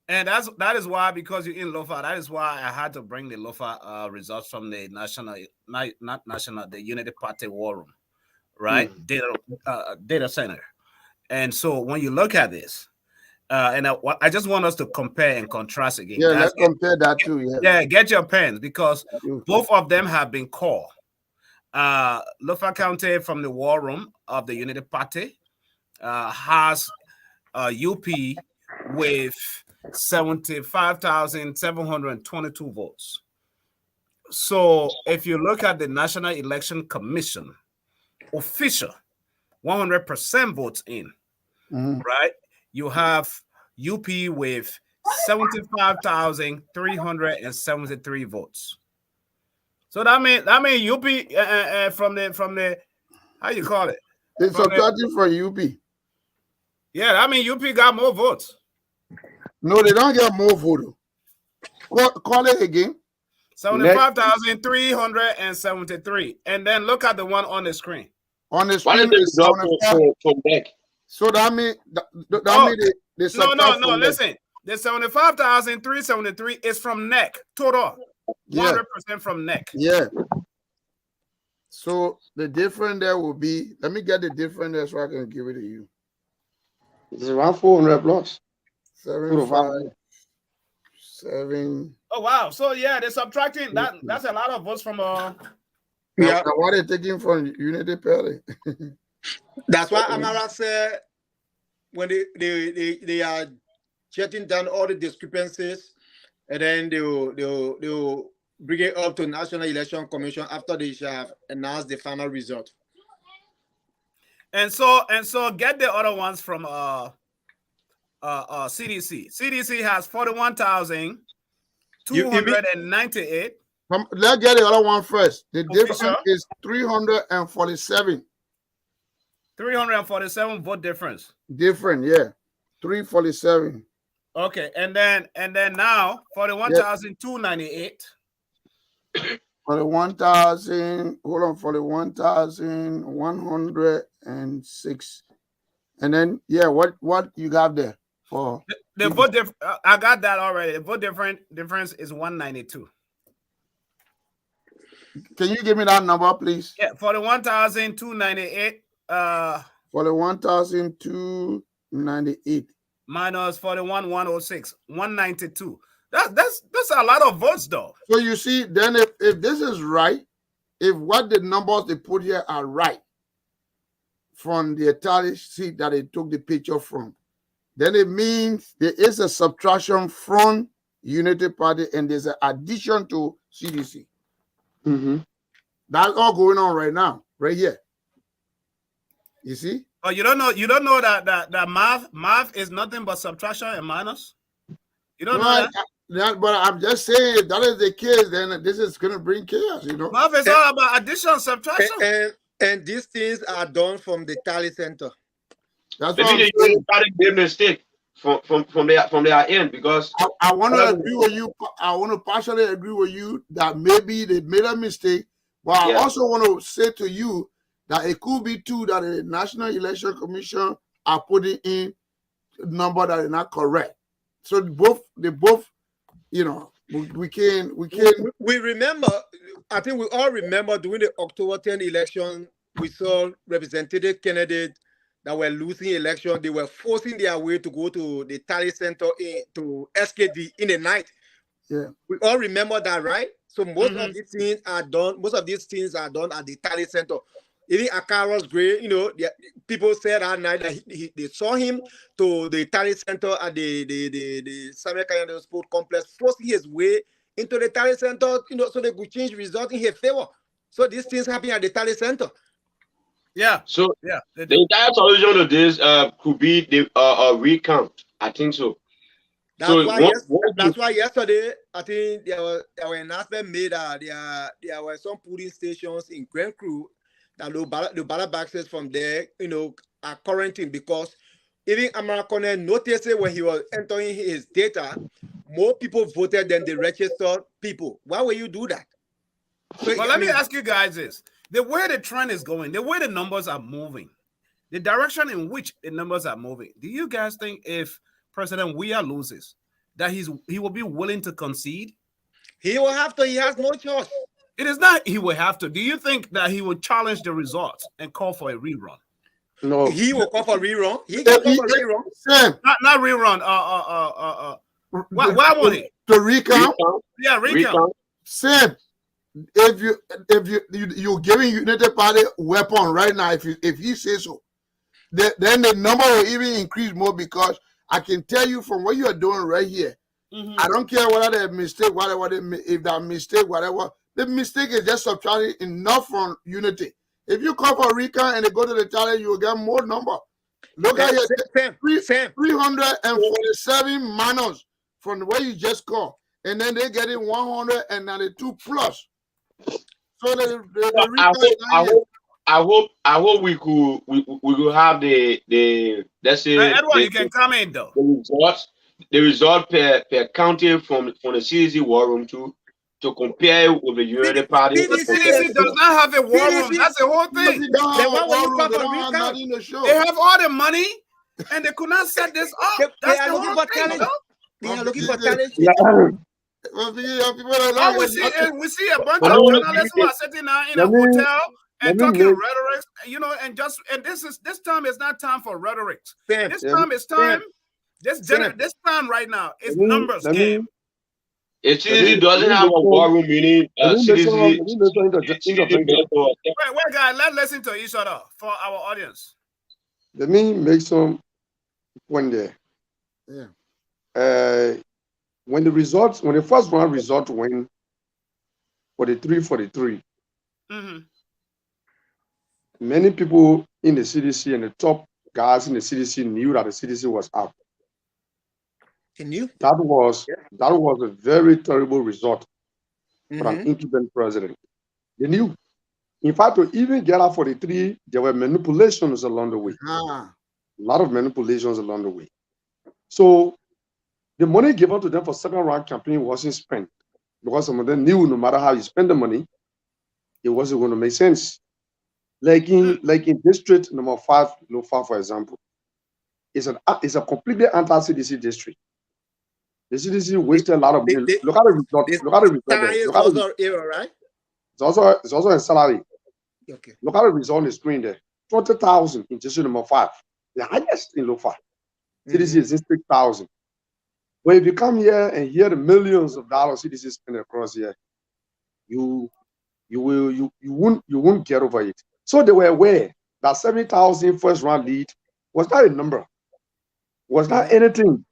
And that is why, because you're in Lofa, that is why I had to bring the Lofa results from the not national, the Unity Party War Room, right? Data center. And so when you look at this, and I just want us to compare and contrast again. Yeah, Guys, let's compare that too. Yeah. Get your pens, because both of them have been called. Lofa County from the War Room of the Unity Party has UP with 75,722 votes. So if you look at the National Election Commission official 100% votes in, right? You have UP with 75,373 votes. So that means UP from the how you call it? It's subtracting from UP. Yeah, I mean UP got more votes. No, they don't get more votes. Call it again. 75,373. And then look at the one on the screen. On the screen is 75. So that means they subtract. No. Listen, the 75,373 is from NEC total. 100% from NEC. Yeah. So the difference there will be. Let me get the difference there so I can give it to you. It's around 400 plus. 7. Oh wow! So yeah, they're subtracting that. That's a lot of votes from. Yeah. What are they taking from Unity Party? That's why Amara said when they are jotting down all the discrepancies, and then they'll bring it up to National Election Commission after they shall have announced the final result. And so get the other ones from CDC. CDC has 41,298. Let's get the other one first. The difference is 347. 347 vote difference. Different, yeah. 347. Okay, and then now 41,298. 41,000. Hold on, 41,106. And then what you got there for the vote difference? I got that already. The vote difference is 192. Can you give me that number, please? Yeah, 41,298. 41,298 minus 41,106, 192. That's a lot of votes, though. So you see, then if this is right, if what the numbers they put here are right from the tally sheet that they took the picture from, then it means there is a subtraction from Unity Party and there's an addition to CDC. That's all going on right now, right here. You see? Oh, you don't know that math is nothing but subtraction and minus? You don't know that? But I'm just saying, if that is the case, then this is going to bring chaos, you know? Math is all about addition, subtraction. And these things are done from the tally center. That's what I'm saying. Big mistake from their end, because I want to agree with you. I want to partially agree with you that maybe they made a mistake, but I also want to say to you that it could be too that the National Election Commission are putting in a number that is not correct. So they both, you know, we remember. I think we all remember during the October 10 election, we saw representative candidates that were losing election. They were forcing their way to go to the tally center to SKD in the night. Yeah, we all remember that, right? So most of these things are done. Most of these things are done at the tally center. Even Akaros Gray, you know, people said that night that they saw him to the tally center at the Samuel Kanyana Sport Complex, forcing his way into the tally center, you know, so they could change results in his favor. So these things happen at the tally center. Yeah. So the entire solution to this could be the recount. I think so. That's why yesterday I think there were announcement made that there were some polling stations in Grand Cru that the ballot boxes from there, you know, are quarantined, because even American noticed it when he was entering his data, more people voted than the registered people. Why would you do that? So, well, let me ask you guys this. The way the trend is going, the way the numbers are moving, the direction in which the numbers are moving, do you guys think if President Weah loses, that he will be willing to concede? He will have to. He has no choice. It is not he will have to. Do you think that he will challenge the results and call for a rerun? No. He will call for rerun. He can call for rerun. Sam, Not rerun. Why won't he? to recount? Yeah, recount. Sam, if you're giving United Party weapon right now, if he says so, then the number will even increase more, because I can tell you from what you are doing right here. Mm-hmm. I don't care whether they're mistake, if that mistake, whatever. The mistake is just subtracting enough from Unity. If you call for recount and they go to the challenge, you will get more number. Look at here, 347 minus from the way you just called, and then they get it 192 plus. So I hope we could have the let's say Edward, you can come in though. The result per county from the CDC war room to compare with the United Party. The CDC does not have a war room. That's the whole thing. They have all the money, and they could not set this up. That's the whole thing. They are looking for talent. We see a bunch of journalists who are sitting now in a hotel and talking rhetoric, and this time is not time for rhetoric. This time is time. This time right now is numbers game. It doesn't have a war room meaning. Wait, guys, let's listen to each other for our audience. Let me make some point there. Yeah. When the first round result went 43-43, many people in the CDC and the top guys in the CDC knew that the CDC was out. That was a very terrible result for an incumbent president. They knew. In fact, to even get out 43, there were manipulations along the way. A lot of manipulations along the way. So the money given to them for second round campaign wasn't spent, because some of them knew no matter how you spend the money, it wasn't going to make sense. Like in district number 5, Lofa, for example, it's a completely anti-CDC district. The CDC wasted a lot of money. Look at the result. Look at the result. It's also a salary. Okay. Look at the result on the screen there. 20,000 in district number 5, the highest in Lofa. CDC is 6,000. But if you come here and hear the millions of dollars CDC spend across here, you won't get over it. So they were aware that 70,000 first round lead was not a number, was not anything.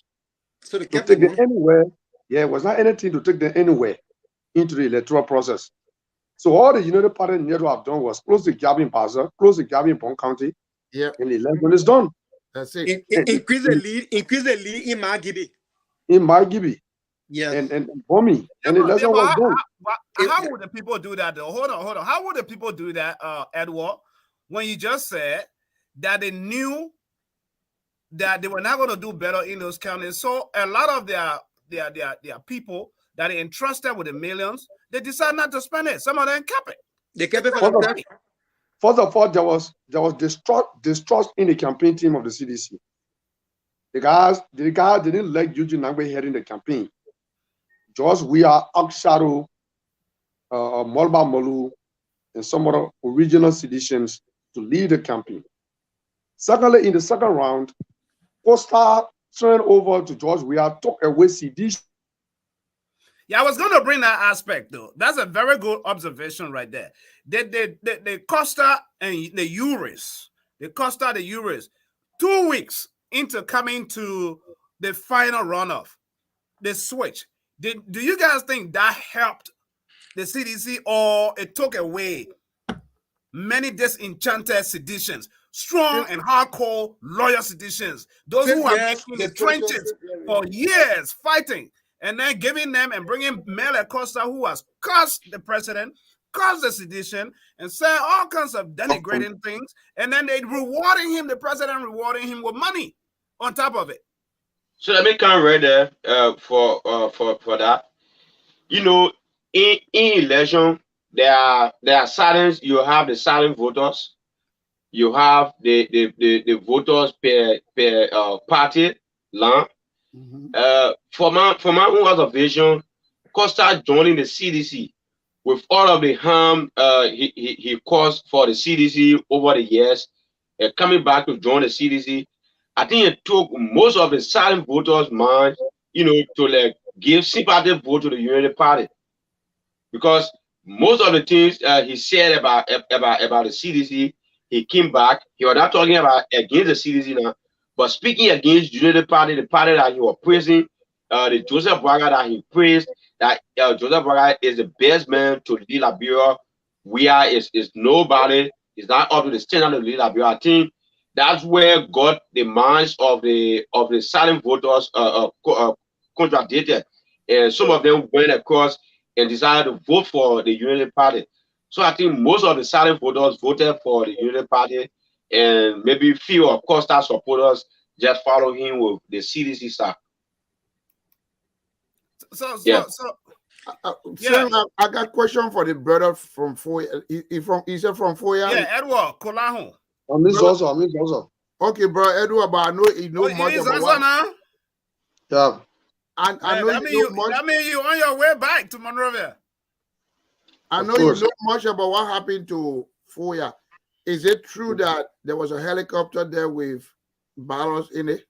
So they to kept take them them anywhere. Yeah, it was not anything to take them anywhere into the electoral process. So all the United Party needed to have done was close the gap in Baza, close the gap in Bond County, and the election is done. That's it. Increase the lead in Margibi. In Margibi. Yes. And Bomi. And the election was done. How would the people do that though? Hold on. How would the people do that, Edward, when you just said that they knew that they were not going to do better in those counties? So a lot of their people that are entrusted with the millions, they decide not to spend it. Some of them kept it. They kept it for themselves. First of all, there was distrust in the campaign team of the CDC. The guy didn't like Eugene Nagbe heading the campaign. George Weah, Aksharu, Molba Molu, and some other original citizens to lead the campaign. Secondly, in the second round, Costa turned over to George Weah, took away CD. Yeah, I was going to bring that aspect though. That's a very good observation right there. The Costa and the Uris, 2 weeks into coming to the final runoff, the switch. Do you guys think that helped the CDC, or it took away many disenchanted seditions, strong and hardcore loyal seditions, those who are making the trenches for years fighting, and then giving them and bringing Mel Acosta, who has cursed the president, caused the sedition, and said all kinds of denigrating things, and then they the president rewarding him with money on top of it. So let me come right there for that. You know, in election, there are silent. You have the silent voters. You have the voters per party line, For my own observation, Costa joining the CDC with all of the harm he caused for the CDC over the years, coming back to join the CDC, I think it took most of the silent voters' mind, to like give sympathy vote to the Unity Party, because most of the things he said about the CDC, he came back. He was not talking about against the CDC now, but speaking against Unity Party, the party that he was praising, the Joseph Braga that he praised, that Joseph Braga is the best man to lead Liberia. Is nobody, is not up to the standard of lead Liberia. I think that's where got the minds of the silent voters contradicted, and some of them went across and decided to vote for the Unity Party. So I think most of the silent voters voted for the Unity Party, and maybe few of Costa supporters just follow him with the CDC stuff. Yeah. Sam, I got a question for the brother from Foya. He said from Foya? Yeah, Edward Kolahu. I miss also. Okay, bro, Edward, but I know you know much about what. Now? Yeah. And I know you know much. That means you on your way back to Monrovia. I know you know much about what happened to Foya. Is it true that there was a helicopter there with barrels in it?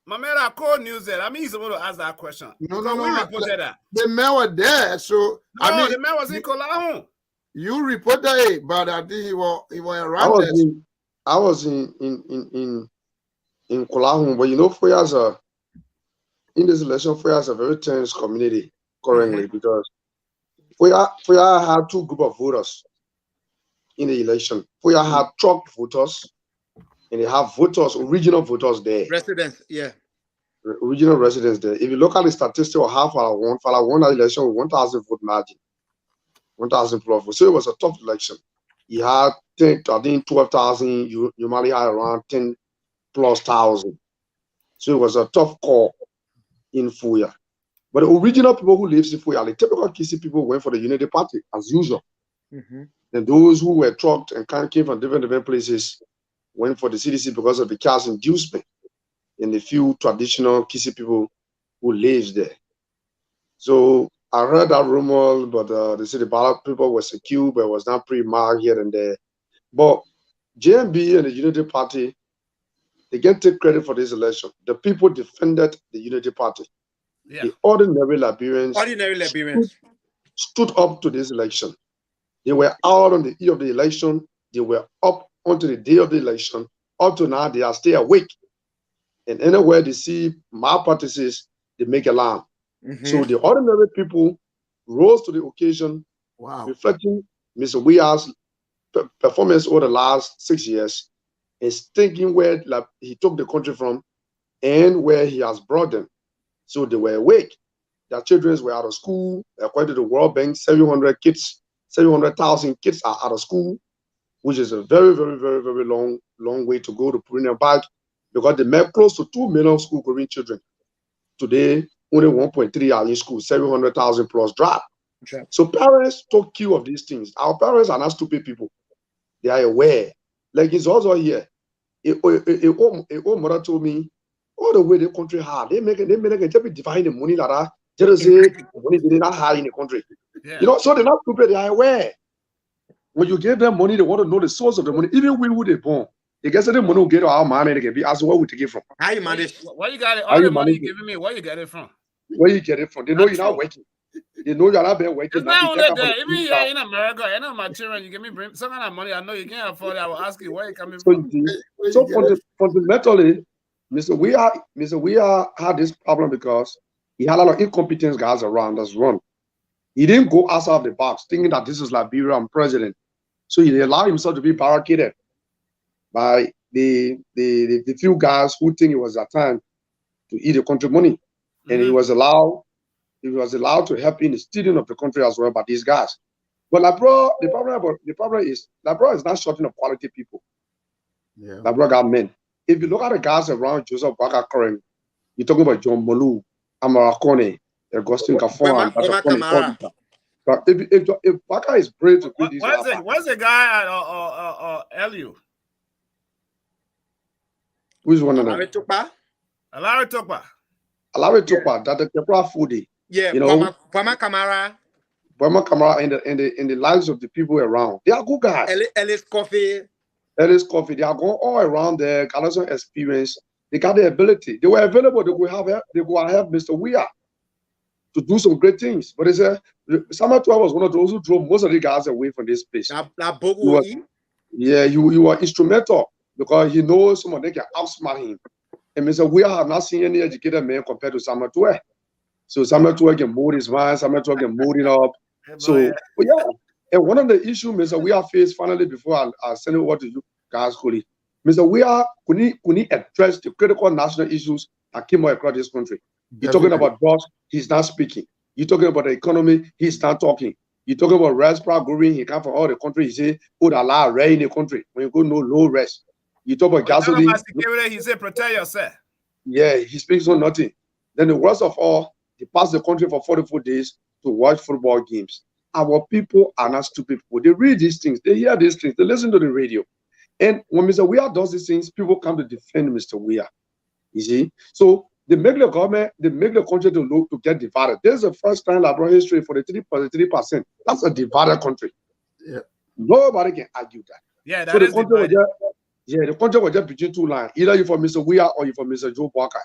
My man, I called news there. I mean, he's supposed to ask that question. No. We reported that. The man was there, so the man was in Kolahu. You reported it, but I think he was around. I was in Kolahu, but Foya in this election, Foya is a very tense community currently, because Foya had two groups of voters in the election. Foya had truck voters, and they have voters, original voters there. Residents, yeah. Original residents there. If you look at the statistics of how Fala won that election with 1,000 vote margin. 1,000 plus votes. So it was a tough election. He had 12,000. You normally had around 10 plus thousand. So it was a tough call in Foya. But the original people who lives in Foya, the typical Kisi people, went for the Unity Party as usual. And those who were trucked and came from different places went for the CDC because of the cash inducement and the few traditional Kisi people who lives there. So I heard that rumor, but they said the ballot people were secure, but it was not pre-marked here and there. But JMB and the Unity Party, they can't take credit for this election. The people defended the Unity Party. Yeah. The ordinary Liberians stood up to this election. They were out on the eve of the election. They were up onto the day of the election. Up to now, they are still awake. And anywhere they see malpractices, they make alarm. So the ordinary people rose to the occasion, reflecting Mr. Weah's performance over the last 6 years, and thinking where he took the country from and where he has brought them. So they were awake. Their children were out of school. According to the World Bank, 700,000 kids are out of school, which is a very, very, very, very long way to go to putting them back, because they met close to 2 million school-going children. Today, only 1.3 are in school, 700,000 plus drop. Okay. So parents took cue of these things. Our parents are not stupid people. They are aware. Like it's also here. A old mother told me, all the way the country hard, they make just be dividing the money like that. Just say money they not high in the country. Yeah. So they're not stupid, they are aware. When you give them money, they want to know the source of the money. Even we who they born. They get the money will get our money, they can be asked where we take it from. How you manage? Where you got it? All the money you giving me, where you get it from? Where you get it from? They know you're not working. They know you're not been working. It's not only that. Even here in America, my children, you give me some kind of money. I know you can't afford it. I will ask you where you coming from. So fundamentally, Mr. Weah had this problem because he had a lot of incompetent guys around us run. He didn't go outside of the box, thinking that this is Liberia and president. So he allowed himself to be barricaded by the few guys who think it was their time to eat the country money. And he was allowed to help in the stealing of the country as well by these guys. But the problem is Liberia is not shorting of quality people. Yeah. Liberia got men. If you look at the guys around Joseph Baka current, you're talking about John Molu, Amara Kone, Augustine Kafon, but if Baka is brave to do this, where's the guy at LU? Who's one of them? Alari Tokpa. Alari Tokpa, that the Kepra Foodie. Yeah, you know, Kwame Kamara. Kwame Kamara in the lives of the people around. They are good guys. Ellis Coffee. Ellis Coffee. They are going all around there, got some experience. They got the ability. They were available. They could have Mr. Weir to do some great things. But it's Samuel Tua was one of those who drove most of the guys away from this place. You were instrumental because he knows someone they can outsmart him. And Mr. Weir have not seen any educated man compared to Samuel Tua. So Samuel Tua can mold his mind, Samuel Tua can mold it up. So, but yeah. And one of the issues Mr. Weir faced finally before I send it over to you guys, Cody, Mr. Weir couldn't address the critical national issues that came across this country. You're talking about drugs, he's not speaking. You're talking about the economy, he's not talking. You're talking about rest price growing, he come from all the country, he say, put a lot of rest in the country. When you go no low rest. You talk about gasoline. About security, he said, protect yourself. Yeah, he speaks on nothing. Then the worst of all, he passed the country for 44 days to watch football games. Our people are not stupid people. They read these things, they hear these things, they listen to the radio. And when Mr. Weir does these things, people come to defend Mr. Weir. You see? So they make the government, they make the country to get divided. This is the first time in Liberia history for the 3%. That's a divided country. Yeah. Nobody can argue that. Yeah, that so is the country the country was just between two lines. Either you for Mr. Weir or you for Mr. Joe Barker.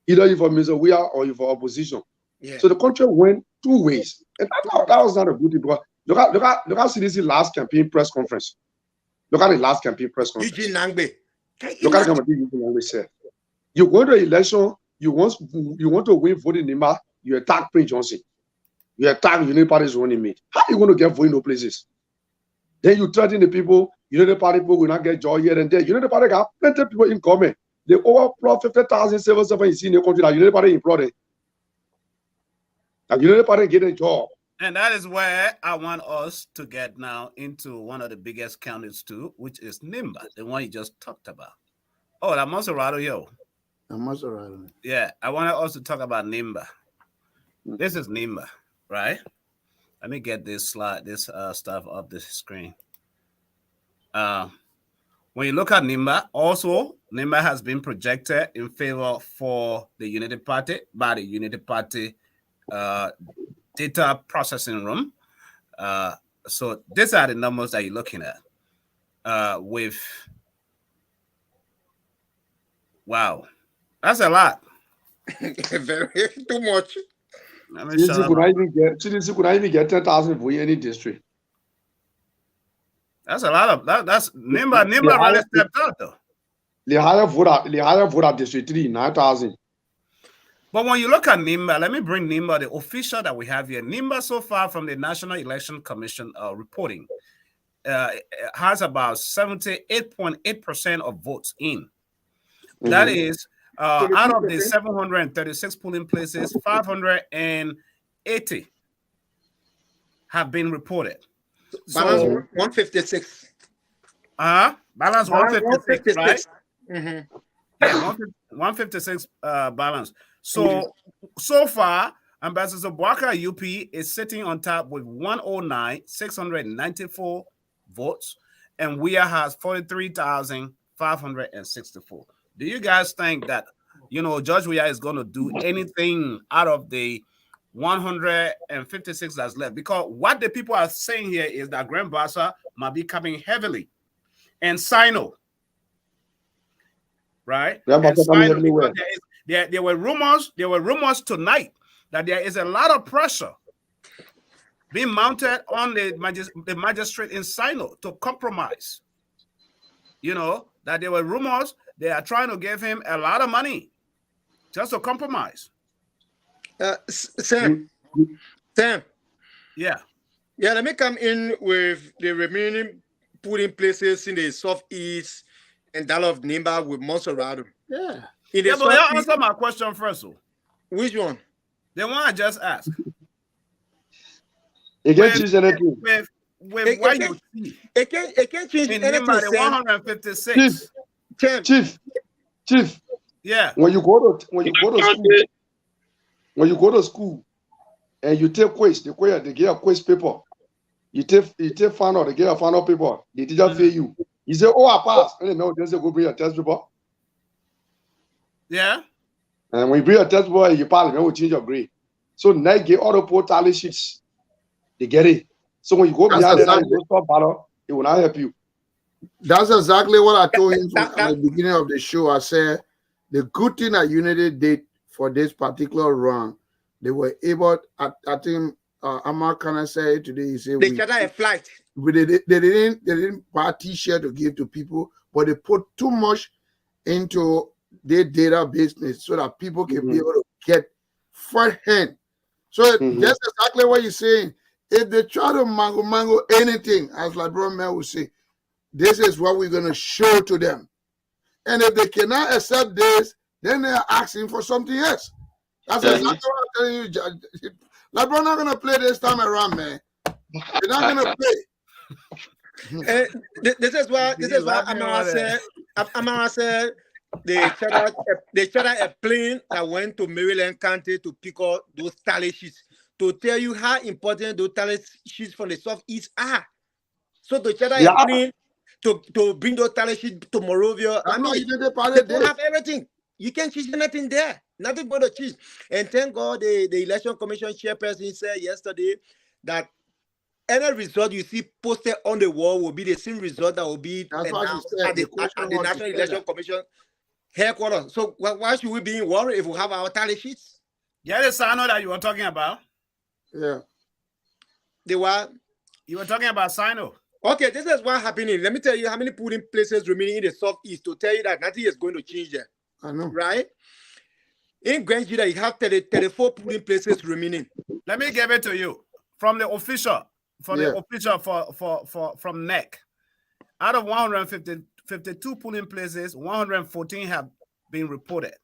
Either you for Mr. Weir or you for opposition. Yeah. So the country went two ways. And that was not a good thing because look at CDC last campaign press conference. Look at the last campaign press conference. Eugene Nangbe. Look at what Eugene Nangbe said. You go to the election, you want to win voting Nima, you attack Prince Johnson. You attack Unity Party's running mate. How are you going to get vote in those places? Then you threaten the people, Unity Party people will not get joy here and there. Unity Party got plenty of people in common. They overemploy 50,000 civil servants in the country that Unity Party employed. And Unity Party get a job. And that is where I want us to get now into one of the biggest counties too, which is Nimba, the one you just talked about. Oh, that Monserrato, yo. Monserrato. Yeah, I wanted us to talk about Nimba. This is Nimba, right? Let me get this slide, this stuff up the screen. When you look at Nimba, also Nimba has been projected in favor for the Unity Party by the Unity Party data processing room. So these are the numbers that you're looking at. Wow, that's a lot. Very too much. CDC could not even get 10,000 for any district. That's a lot of that's Nimba really stepped up though. The higher voter district 3, 9,000. But when you look at Nimba, let me bring Nimba, the official that we have here. Nimba so far from the National Election Commission reporting has about 78.8% of votes in. That is out of the 736 polling places, 580 have been reported. Balance 156. Balance 156, right? Mm-hmm. Yeah, 156 balance. So far, Ambassador Barker UP is sitting on top with 109,694 votes, and Weir has 43,564. Do you guys think that, Judge Weir is going to do anything out of the 156 that's left? Because what the people are saying here is that Grand Bassa might be coming heavily, and Sino, right? And Sino, there were rumors tonight that there is a lot of pressure being mounted on the magistrate in Sino to compromise. That there were rumors they are trying to give him a lot of money just to compromise. Sam. Yeah, let me come in with the remaining polling places in the southeast and that of Nimba with Monserrato. Yeah. But answer my question first. Which one? The one I just asked. It can't choose anything. With what you see. It can't change anything. 156. Chief. Yeah. When you go to school and you take quiz, they get a quiz paper. You take final, they get a final paper. The teacher fail you. You say, "Oh, I passed." And no, they say, "Go bring your test paper." Yeah. And when you bring a test boy, you parliament will change your grade. So now get all the poor tally sheets. They get it. So when you go That's behind that, exactly, you go stop battle, it will not help you. that's exactly what I told him That- at that- the beginning of the show. I said the good thing that Unity did for this particular run, they were able. I think Amar Kana said today. He said they charter a flight. they didn't buy T-shirt to give to people, but they put too much into their data business so that people can be able to get first hand. So that's exactly what you're saying. If they try to mango anything, as LeBron Man would say, this is what we're gonna show to them. And if they cannot accept this, then they're asking for something else. That's exactly what I'm telling you. LeBron not gonna play this time around, man. They're not gonna play. This is why Amara said they chartered a plane that went to Maryland County to pick up those tally sheets to tell you how important those tally sheets from the Southeast are. So they charter a plane to bring those tally sheets to Morovia. I mean, they don't have everything. You can't change anything there. Nothing but a cheese. And thank God the Election Commission chairperson said yesterday that any result you see posted on the wall will be the same result that will be announced at the National Election Commission headquarters. So why should we be worried if we have our tally sheets? Yeah, the Sino that you were talking about. Yeah. They were. You were talking about Sino. Okay, this is what happening. Let me tell you how many polling places remaining in the Southeast to tell you that nothing is going to change there. I know. Right? In Grand Judah, you have 34 polling places remaining. Let me give it to you from the official. From NEC. Out of 152 polling places, 114 have been reported.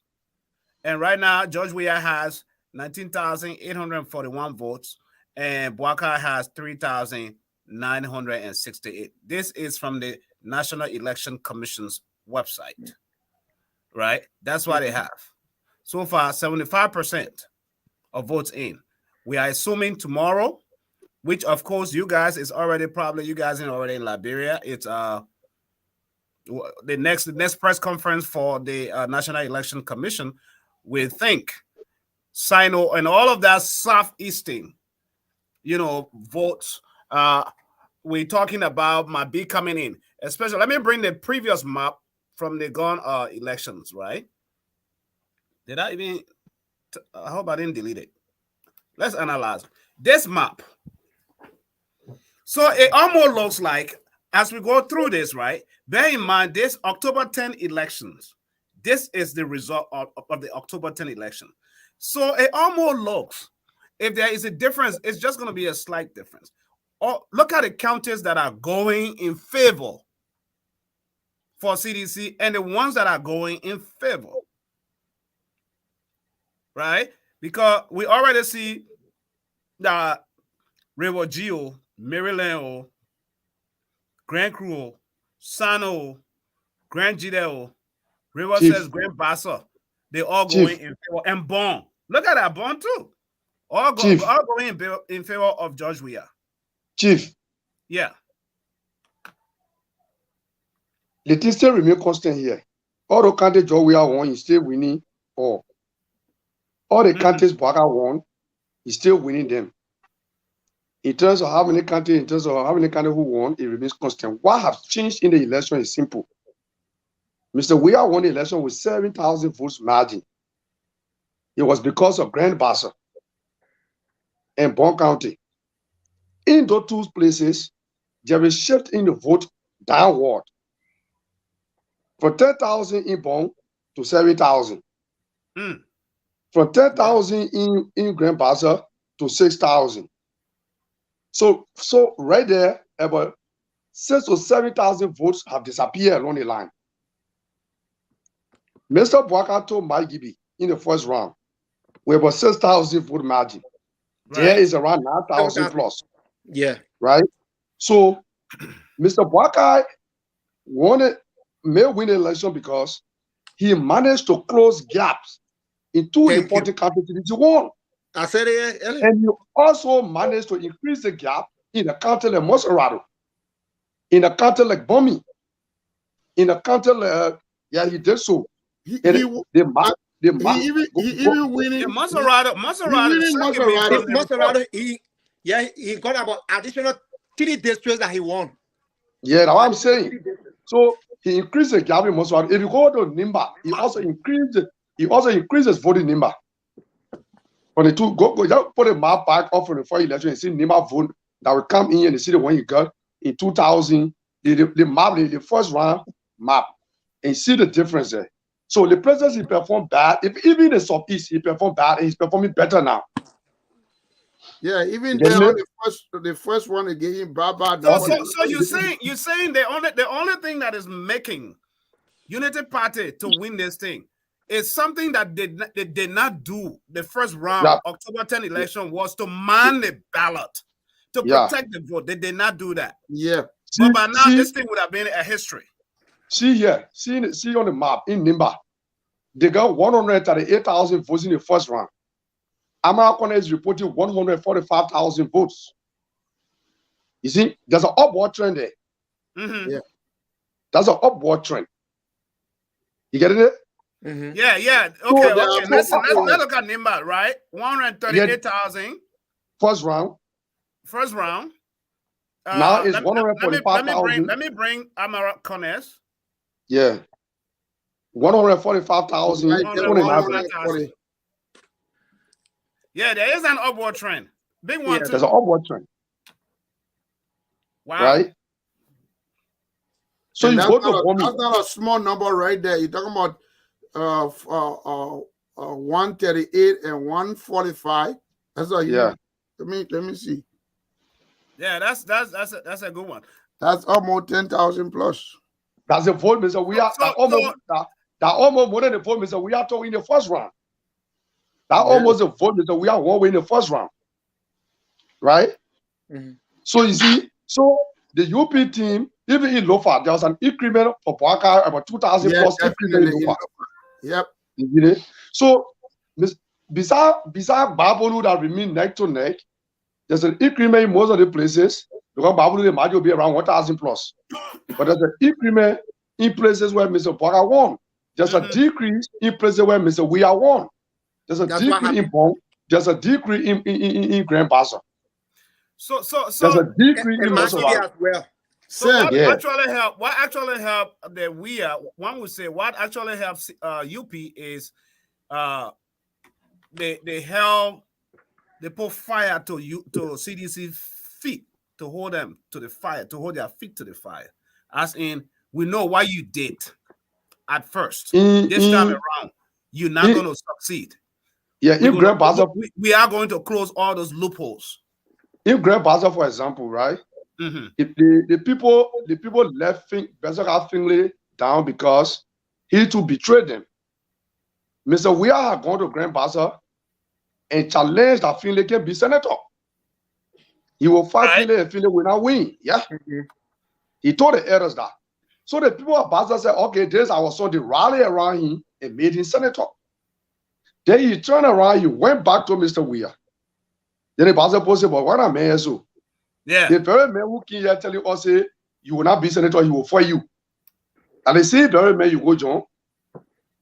And right now, George Weah has 19,841 votes, and Boakai has 3,968. This is from the National Election Commission's website, right? That's what they have. So far, 75% of votes in. We are assuming tomorrow, which of course you guys is already probably you guys are already in Liberia. It's the next press conference for the National Election Commission. We think Sino and all of that southeastern, votes. We're talking about might be coming in. Especially, let me bring the previous map from the gone elections. Right? Did I even? I hope I didn't delete it. Let's analyze this map. So it almost looks like, as we go through this, right, bear in mind this October 10 elections, this is the result of the October 10 election. So it almost looks, if there is a difference, it's just going to be a slight difference. Or look at the counties that are going in favor for CDC and the ones that are going in favor, right? Because we already see that River Geo, Maryland, Grand Cru, Sano, Grand Gideo, River says Grand Bassa, they all going in favor. And Bon. Look at that, Bon too. All going in favor of George Weah. Chief. Yeah. The thing still remain constant here. All the countries George Weah won, he's still winning all. All the countries Boakai won, he's still winning them. In terms of how many countries, who won, it remains constant. What has changed in the election is simple. Mr. Weah won the election with 7,000 votes margin. It was because of Grand Bassa and Bon County. In those two places, there is a shift in the vote downward. From 10,000 in Bon to 7,000. From 10,000 in Grand Bassa to 6,000. So right there, about 6,000 to 7,000 votes have disappeared along the line. Mr. Boakai told Mike Gibby in the first round, we have about 6,000 vote margin. Right. There is around 9,000 plus. Yeah. Right? So Mr. Boakai may win the election because he managed to close gaps in two important counties he won. I said it earlier. And you also managed to increase the gap in a county like Monserrado, in a county like Bomi, in a county like, he did so. The the map. He even winning. Yeah, Maserati second means Maserati. Maserati, he got about additional 3 districts that he won. Yeah, that's what I'm saying. So he increased the gap in Maserati. If you go to Nimba, he also increased his voting number. When the two go just put a map back off from the 4 election and see Nimba vote that will come in and see the one you got in 2000. The map, the first round map, and see the difference there. So the presidency performed bad. If even the Southeast he performed bad, and he's performing better now. Yeah, even there on the first one they gave him bad. So you're saying the only thing that is making Unity Party to win this thing is something that they did not do the first round October 10 election was to man the ballot to protect the vote. They did not do that. Yeah. But by now this thing would have been a history. See here, see on the map in Nimba, they got 138,000 votes in the first round. American is reporting 145,000 votes. You see, there's an upward trend there. Mm-hmm. Yeah, that's an upward trend. You get it? Mm-hmm. Yeah. Okay. Let's look at Nimba, right? 138,000. First round. Now it's 145,000. Let me bring Amara Connors. Yeah. 145,000. Yeah, there is an upward trend. Big one too. There's an upward trend. Wow. Right? So that's not a small number right there. You're talking about 138 and 145. That's a yeah. Let me see. Yeah, that's a good one. That's almost 10,000 plus. That's a vote, Mr. We are almost more than a vote, Mr. We are talking in the first round. That almost a vote, Mr. We are one in the first round. Right? Mm-hmm. So you see, the UP team, even in Lofa, there was an increment for Boaka about 2,000 plus increment in Lofa. Yep. You know? So besides Babolu that remain neck to neck, there's an increment in most of the places because Babolu the margin will be around 1,000 plus. But there's an increment in places where Mr. Boaka won. There's a decrease in places where Mr. We are won. There's a decrease in Bong. There's a decrease in Grand Bassa. So there's a decrease in Maserati as well. So what actually helped the one would say what actually helps UP is they put fire to CDC feet to hold them to the fire, to hold their feet to the fire. As in, we know what you did at first. This time around, you're not going to succeed. Yeah, in Grand Bassa, we are going to close all those loopholes. In Grand Bassa, for example, right? Mm-hmm. If the people left Bezaka Finley down because he too betrayed them. Mr. Weah had gone to Grand Bassa and challenged that Finley can be senator. He will fight Finley and Finley will not win. Yeah. Mm-hmm. He told the elders that. So the people of Bassa said, okay, this our son, they rally around him and made him senator. Then he turned around, he went back to Mr. Weah. Then the Bassa said, but what a man so. Yeah. The very man who came here telling us, say, you will not be senator, he will fight you. And they say, very man, you go, John.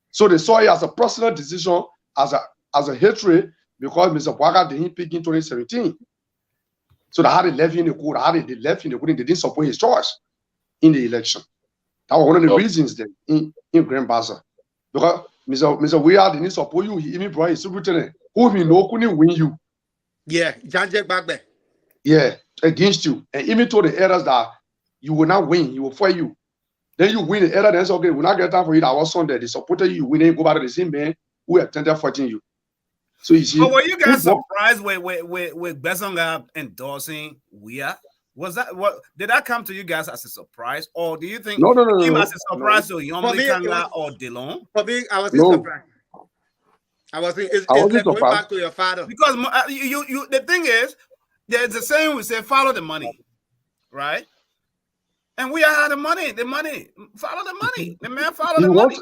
So they saw it as a personal decision, as a hatred, because Mr. Boaka didn't pick in 2017. So they had to left in the court, they didn't support his choice in the election. That was one of the reasons then in Grand Bassa. Because Mr. Weah didn't support you, he even brought his superintendent, who he know couldn't win you. Yeah, John Jack back there. Yeah, against you. And even told the elders that you will not win, he will fight you. Then you win the elder, then say, okay, we'll not get time for you. That was Sunday. They supported you, win, and go back to the same man who attempted fighting you. So you see. But were you guys surprised with Besonga endorsing Weah? Was that did that come to you guys as a surprise, or do you think no, came as a surprise to Yomli Kanga or Delon? For me, I was surprised. I wasn't like going back to your father because you the thing is, there's a saying we say follow the money, right? And we had the money, follow the money. The man follow the money.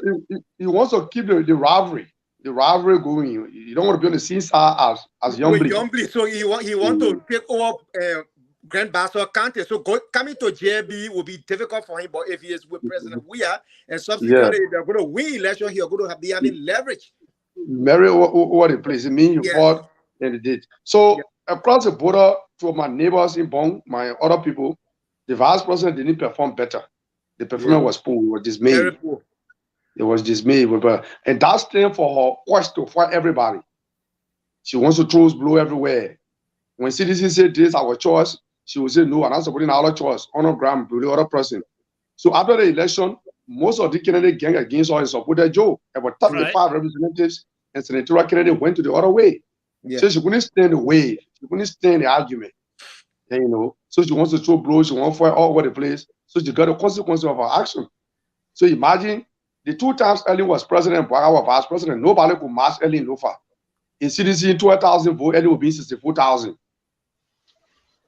He wants to keep the rivalry going. You don't want to be on the same side as Yombly. So he want to take over Grand Bassa County. So coming to JB will be difficult for him. But if he is with President Weah and subsequently they're going to win election, he's going to be having leverage. Mary, what the place? It means you Yes. vote and it did. So across the border to my neighbors in Bong, my other people, the vice president didn't perform better. The performance was poor. It was dismayed. Very poor. It was dismayed. And that's thing for her quest to fight everybody. She wants to throw blow everywhere. When CDC said this, our choice, she will say no, and I'm supporting our choice, honor ground, the other person. So after the election, most of the candidate gang against her and supported Joe. About 35 representatives and senatorial candidate went to the other way. Yeah. So she couldn't stand the wave. She couldn't stand the argument. And, you know, so she wants to throw blows. She wants to fight all over the place. So she got the consequences of her action. So imagine the 2 times Ellen was president, Barack was vice president. Nobody could match Ellen Lofa. In CDC, 12,000 votes, Ellen would be 64,000.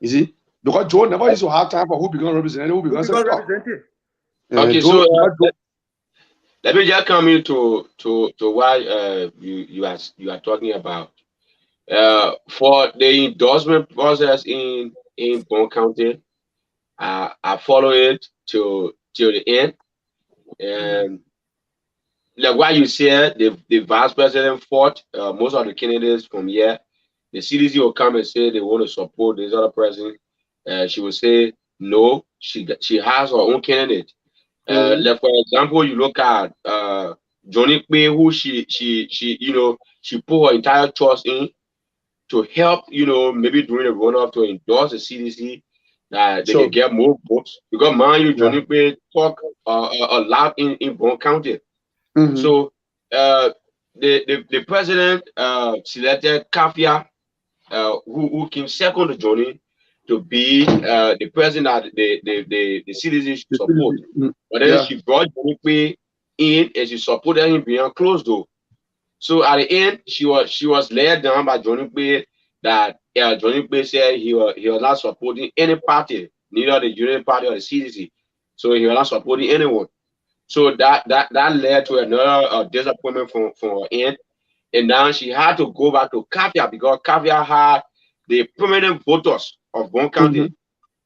You see? Because Joe never used to have time for who become representative, who become senator. Okay, so let me just come into why you are talking about for the endorsement process in Bond County. I follow it till the end, and like what you said, the vice president fought most of the candidates from here. The CDC will come and say they want to support this other person. She will say no. She has her own candidate. Like for example, you look at Johnny Kwe, who she put her entire trust in to help, maybe during the runoff to endorse the CDC that they can get more votes. Because mind you, Johnny Kwe talk a lot in Bond County. So the president selected Kafia, who came second to Johnny, to be the president that the CDC should support. But then she brought Johnny Kwe in and she supported him behind closed door. So at the end, she was laid down by Johnny Kwe that Johnny Kwe said he was not supporting any party, neither the Union Party or the CDC. So he was not supporting anyone. So that led to another disappointment from her end. And now she had to go back to Kafia because Kafia had the permanent voters of Bond County.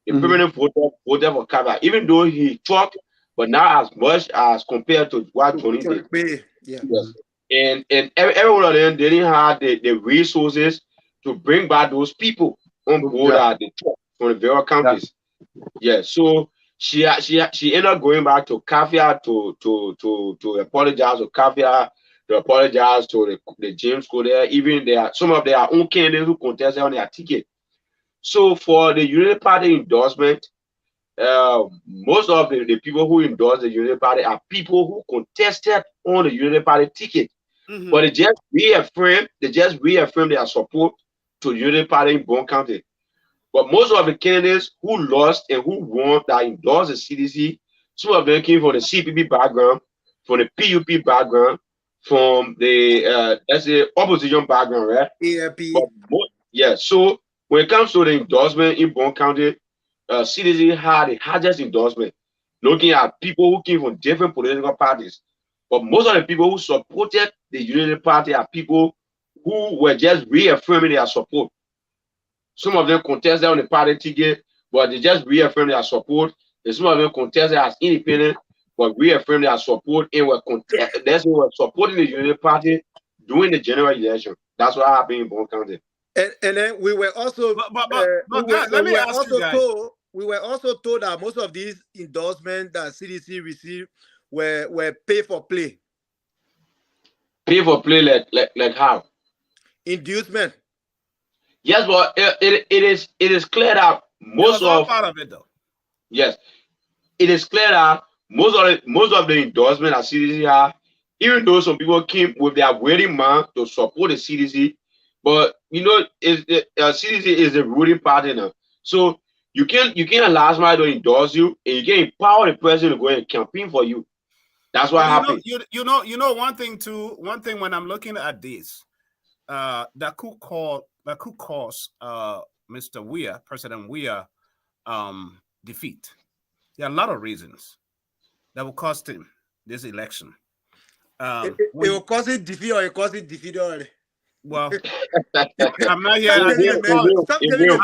The permanent voters voted for Kafia, even though he talked, but not as much as compared to what Johnny did. Yes. And every one of them, they didn't have the resources to bring back those people on board at the top from the various counties. So she ended up going back to Kafia to apologize to Kafia, to apologize to the James School there. Even some of their own candidates who contested on their ticket. So for the Unity Party endorsement, most of the people who endorse the Unity Party are people who contested on the Unity Party ticket. But they just reaffirm their support to the Unity Party in Bond County. But most of the candidates who lost and who won that endorsed the CDC, some of them came from the CPP background, from the PUP background, from the that's the opposition background, right? So when it comes to the endorsement in Bond County, CDC had the largest endorsement, looking at people who came from different political parties. But most of the people who supported the Unity Party are people who were just reaffirming their support. Some of them contested on the party ticket, but they just reaffirmed their support. And some of them contested as independent, but reaffirmed their support and were supporting the Unity Party during the general election. That's what happened in Bond County. And then we were also we were also told that most of these endorsements that CDC received were pay for play. Pay for play like how? Inducement. Yes, but it is clear that most of part of it though. Yes, it is clear that most of the endorsement that CDC have, even though some people came with their willing mind to support the CDC, but CDC is a ruling party now. So you can't allow somebody to endorse you, and you can empower the president to go and campaign for you. That's what happened. You know one thing when I'm looking at this, that could cause Mr. Weah, President Weah, defeat. There are a lot of reasons that will cost him this election. It will cause it defeat, or it cause it defeat already. Well, I'm not here. I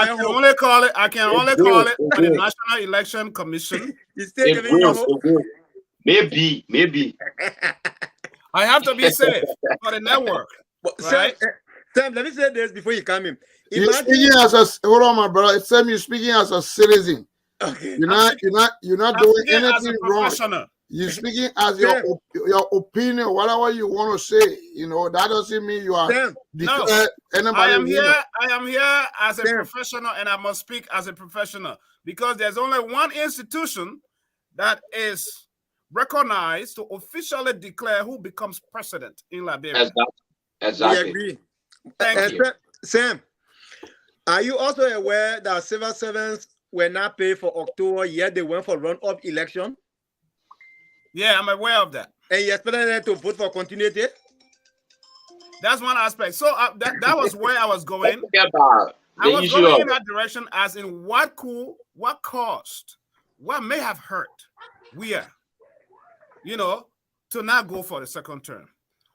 can only call it for the National Election Commission. Maybe. I have to be safe for the network, right? Sam, let me say this before you come in. You're Imagine, speaking as a hold on, my brother. Sam, you're speaking as a citizen. okay, You're I'm not I'm doing speaking as a anything wrong. professional. You're speaking as Sam, your opinion, whatever you want to say. You know, that doesn't mean you are Sam, No, declare anybody winner. I am here as a Sam. professional, and I must speak as a professional because there's only one institution that is recognized to officially declare who becomes president in Liberia. We Exactly. agree. Thank you. Sam, are you also aware that civil servants were not paid for October, yet they went for run-up election? Yeah, I'm aware of that. And you expected them to vote for continuity? That's one aspect. So that was where I was going. Forget about I the was issue going of in that direction, as in what caused, what may have hurt to not go for the second term.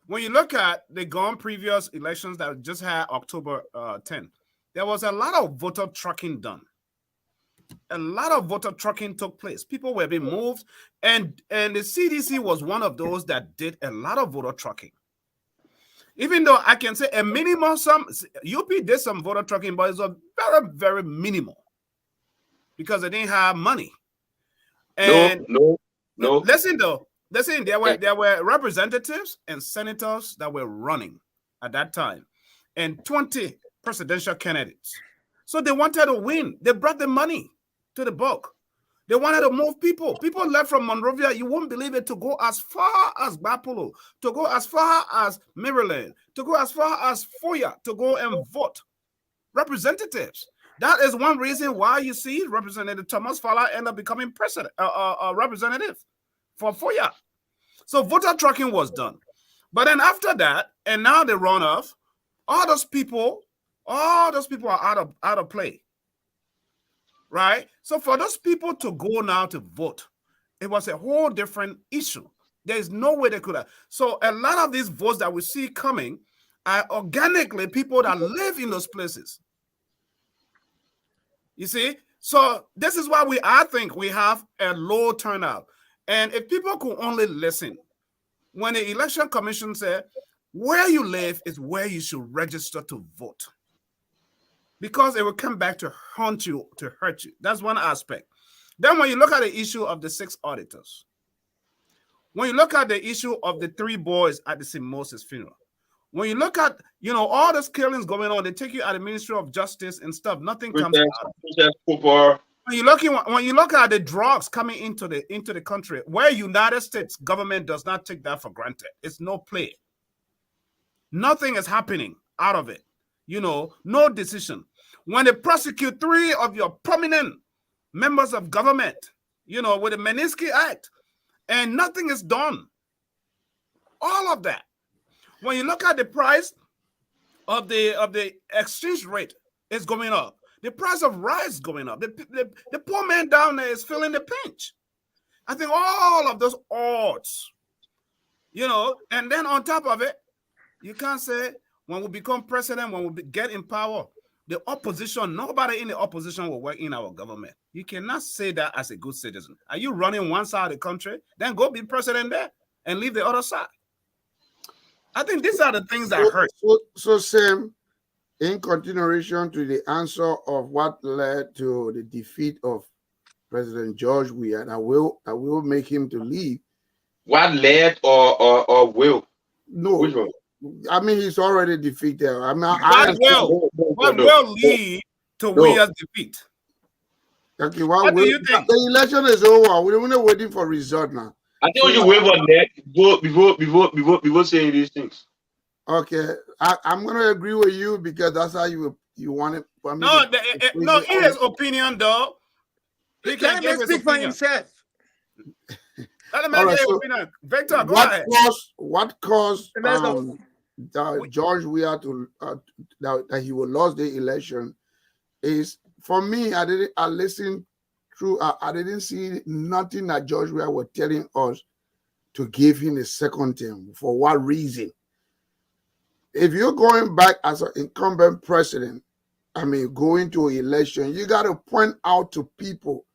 When you look at the previous elections that just had October 10, there was a lot of voter tracking done. A lot of voter tracking took place. People were being moved, and the CDC was one of those that did a lot of voter tracking. Even though I can say a minimum, UP did some voter tracking, but it was very, very minimal because they didn't have money. And no. Listen, there were representatives and senators that were running at that time, and 20 presidential candidates. So they wanted to win. They brought the money to the bulk. They wanted to move people. People left from Monrovia, you won't believe it, to go as far as Bapolo, to go as far as Maryland, to go as far as Foya, to go and vote representatives. That is one reason why you see Representative Thomas Fowler end up becoming representative for Foya. So voter tracking was done. But then after that, and now the runoff, all those people are out of play. Right? So for those people to go now to vote, it was a whole different issue. There's no way they could have. So a lot of these votes that we see coming are organically people that live in those places. You see? So this is why I think we have a low turnout. And if people could only listen, when the election commission said, where you live is where you should register to vote, because it will come back to haunt you, to hurt you. That's one aspect. Then when you look at the issue of the 6 auditors, when you look at the issue of the 3 boys at the St. Moses funeral, when you look at, all those killings going on, they take you at the Ministry of Justice and stuff, nothing comes out. When you look at the drugs coming into the country, where United States government does not take that for granted. It's no play. Nothing is happening out of it. No decision. When they prosecute 3 of your prominent members of government, with the Magnitsky Act, and nothing is done. All of that. When you look at the price of the exchange rate, is going up. The price of rice is going up. The poor man down there is feeling the pinch. I think all of those odds, and then on top of it, you can't say when we become president, when we get in power, the opposition, nobody in the opposition will work in our government. You cannot say that as a good citizen. Are you running one side of the country? Then go be president there and leave the other side. I think these are the things that hurt. So Sam, in continuation to the answer of what led to the defeat of President George Weah, I will make him to leave. What led or will? No. Which one? I mean, he's already defeated. I mean, what will lead to Weah's defeat? Okay, what do you think? The election is over. We're not waiting for result now. I think you wait on that before saying these things. Okay, I'm going to agree with you because that's how you want it. No, in his opinion, though, he can give his opinion. Himself. Let him have his opinion. Victor, go ahead. What caused George Weah to that he would lose the election is, for me, I listened through. I didn't see nothing that George Weah was telling us to give him a second term. For what reason? If you're going back as an incumbent president, going to an election, you got to point out to people,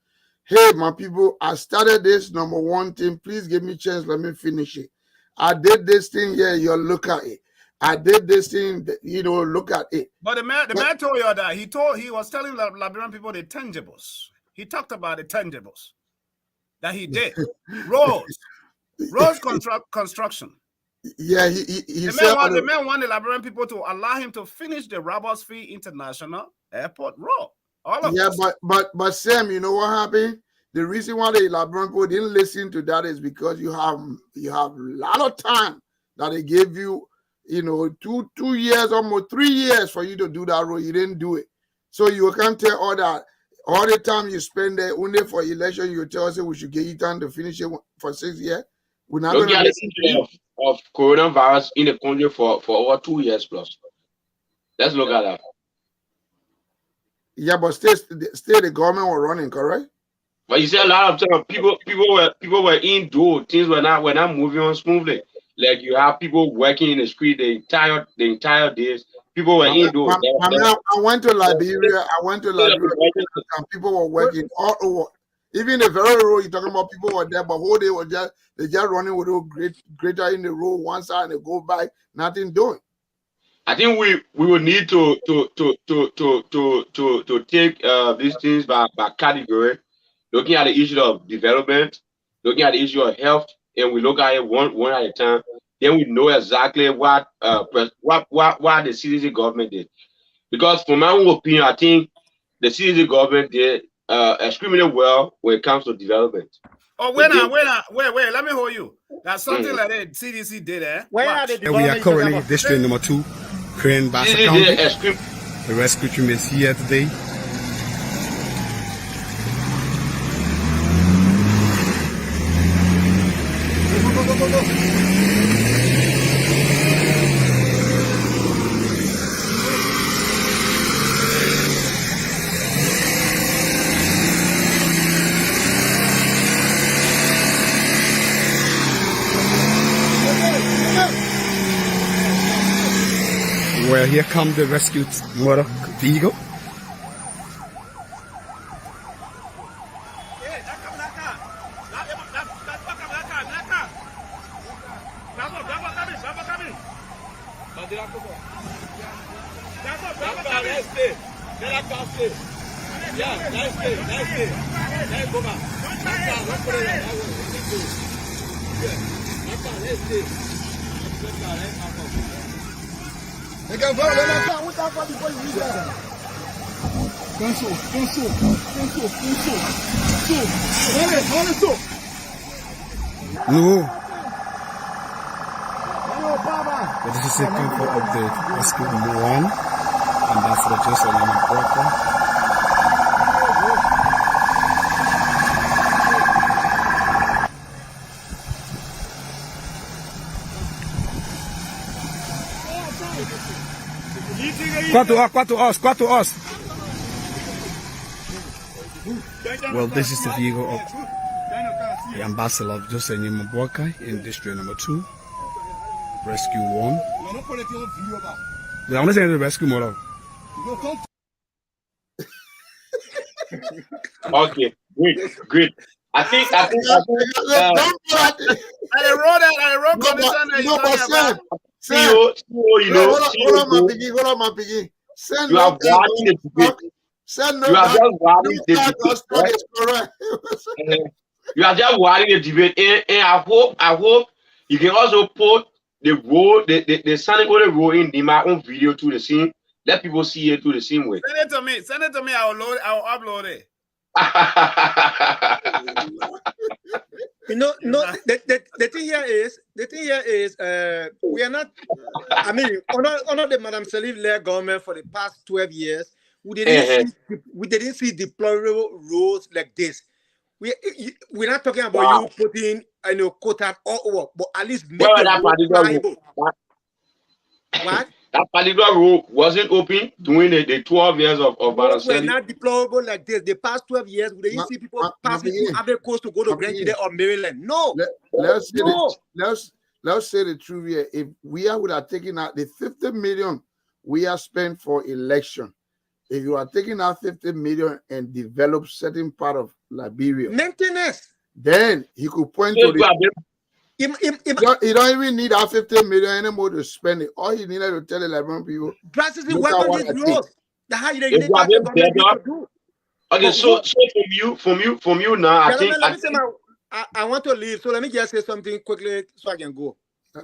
hey, my people, I started this number 1 thing. Please give me a chance. Let me finish it. I did this thing, yeah, you look at it. I did this thing, look at it. But the man told you that he was telling the Liberian people the tangibles. He talked about the tangibles that he did. roads construction. Yeah, he the said man wanted the Liberian people to allow him to finish the Roberts Field International Airport road. All of this. but Sam, you know what happened? The reason why the Liberian people didn't listen to that is because you have a lot of time that they gave you, 2 years, almost 3 years for you to do that road. You didn't do it. So you can't tell all that. All the time you spend there only for election, you tell us we should get you time to finish it for 6 years. We're not going to listen to you. Of coronavirus in the country for over 2 years plus. Let's look at that. Yeah, but still the government were running, correct? But you see, a lot of times people were indoors. Things were not moving on smoothly. Like you have people working in the street the entire days. People were indoors. I went to Liberia. And people were working all over. Even the very road you're talking about, people were there, but whole day they just running with a greater in the road one side and they go back, nothing doing. I think we will need to take these things by category, looking at the issue of development, looking at the issue of health, and we look at it one at a time. Then we know exactly what the CDC government did. Because from my own opinion, I think the CDC government did extremely well when it comes to development. Oh, wait, let me hold you. That's something like that CDC did, eh? We are currently in district number 2, Crane Basse County. The rescue team is here today. Go. Well, here comes the rescued motor vehicle. No. But this is a comfort update. Let's go number 1. And that's the just a lemon broker. Quat to us. Well, this is the vehicle of the ambassador of Joseph Nyimabwaka in district number 2, rescue 1. I'm not saying the rescue model. Okay, great. I think. I wrote condition that you're talking about. Hold on, my piggy. You are watching the debate. You are just watching the debate. You are just watching the debate, and I hope you can also put the road, the Sunny Golden road in my own video to the scene. Let people see it to the same way. Send it to me. I'll upload it. The thing here is, we are not. I mean, under the Madame Salif-led government for the past 12 years, we didn't see deplorable roads like this. We're not talking about you putting quota all over, but at least make the road viable. What? That particular road wasn't open during the 12 years of Madame Salif. We're not deplorable like this. The past 12 years, we didn't see people passing through Ivory Coast to go to Grand Chile or Maryland. No. Let's say the truth here. If we would have taken out the 50 million we have spent for election, if you are taking out 50 million and develop certain part of Liberia, maintenance, then he could point to the. You don't even need that 50 million anymore to spend it. All you needed to tell the Liberian people, drastically look work at on what these I think. roads. That's how If the you have national been government used better, to do. okay, But so from you now, I gentlemen, think let me say I want to leave, so let me just say something quickly so I can go. I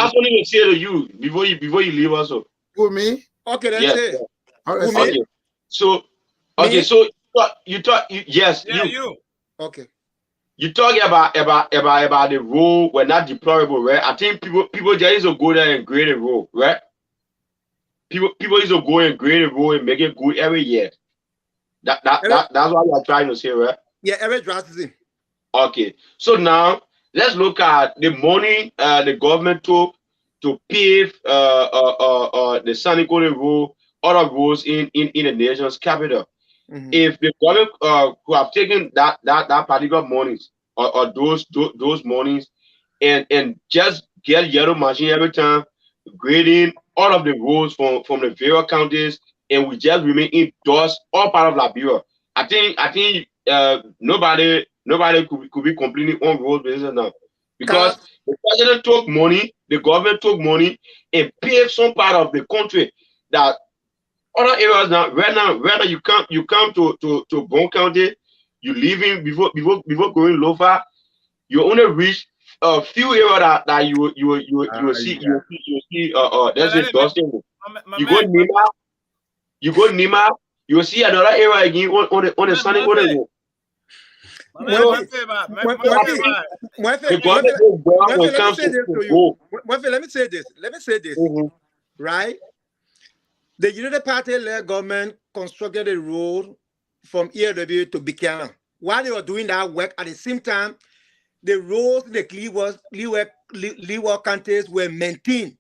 have something to say to you before you leave also. Who, me? Okay, then Yes. say. Who, me? Okay. So Me? so yes, Yeah, you. Okay. You talking about the road were not deplorable, right? I think people just used to go there and grade the road, right? People used to go and grade the road and make it good every year. That's what you are trying to say, right? Yeah, every drastically. Okay. So now let's look at the money the government took to pave the Sunny Golden Road, other roads in the nation's capital. Mm-hmm. If the government who have taken that particular monies or those monies and just get yellow machine every time grading all of the roads from the various counties, and we just remain indoors all part of Liberia. I think nobody could be complaining on road business now, because Cars, the president took money, the government took money and paved some part of the country that other areas now. Right now you come to Bon County, you leaving before going Lofa, you only reach a few areas that you will see Yeah, that's let just it, dusting. my You go man, Nima, you will see another area again on the sunny my golden road. Murphy, I think Murphy, the government is well when it let me comes say to this to you. road. Murphy, let me say this. Mhm. Right? The United Party-led government constructed a road from ELW to Buchanan. While they were doing that work, at the same time, the roads in the Leeward counties were maintained.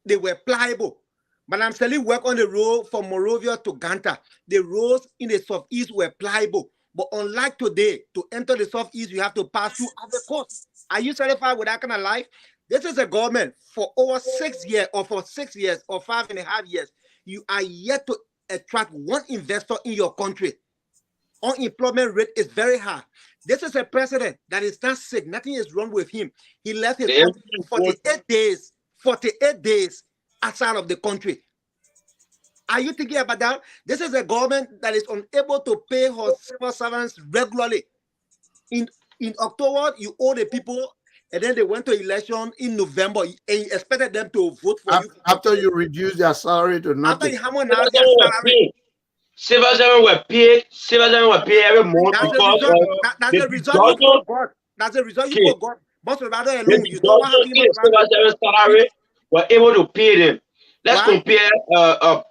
They were pliable. But I'm still work on the road from Morovia to Ganta. The roads in the southeast were pliable. But unlike today, to enter the southeast, you have to pass through other coasts. Are you satisfied with that kind of life? This is a government for over 6 years, or for 6 years, or 5.5 years. You are yet to attract one investor in your country. Unemployment rate is very high. This is a president that is not sick. Nothing is wrong with him. He left his country for 48 days. 48 days outside of the country. Are you thinking about that? This is a government that is unable to pay her civil servants regularly. In October, you owe the people, and then they went to election in November, and you expected them to vote for you. After you reduce their salary to After nothing. you harmonize their salary. Civil servants were paid every month That's the because result. of That's the the result you deduction. forgot. That's the result you Okay, forgot. But rather the alone, you know what deduction happened in the in civil servant salary were able to pay them. Let's Why? compare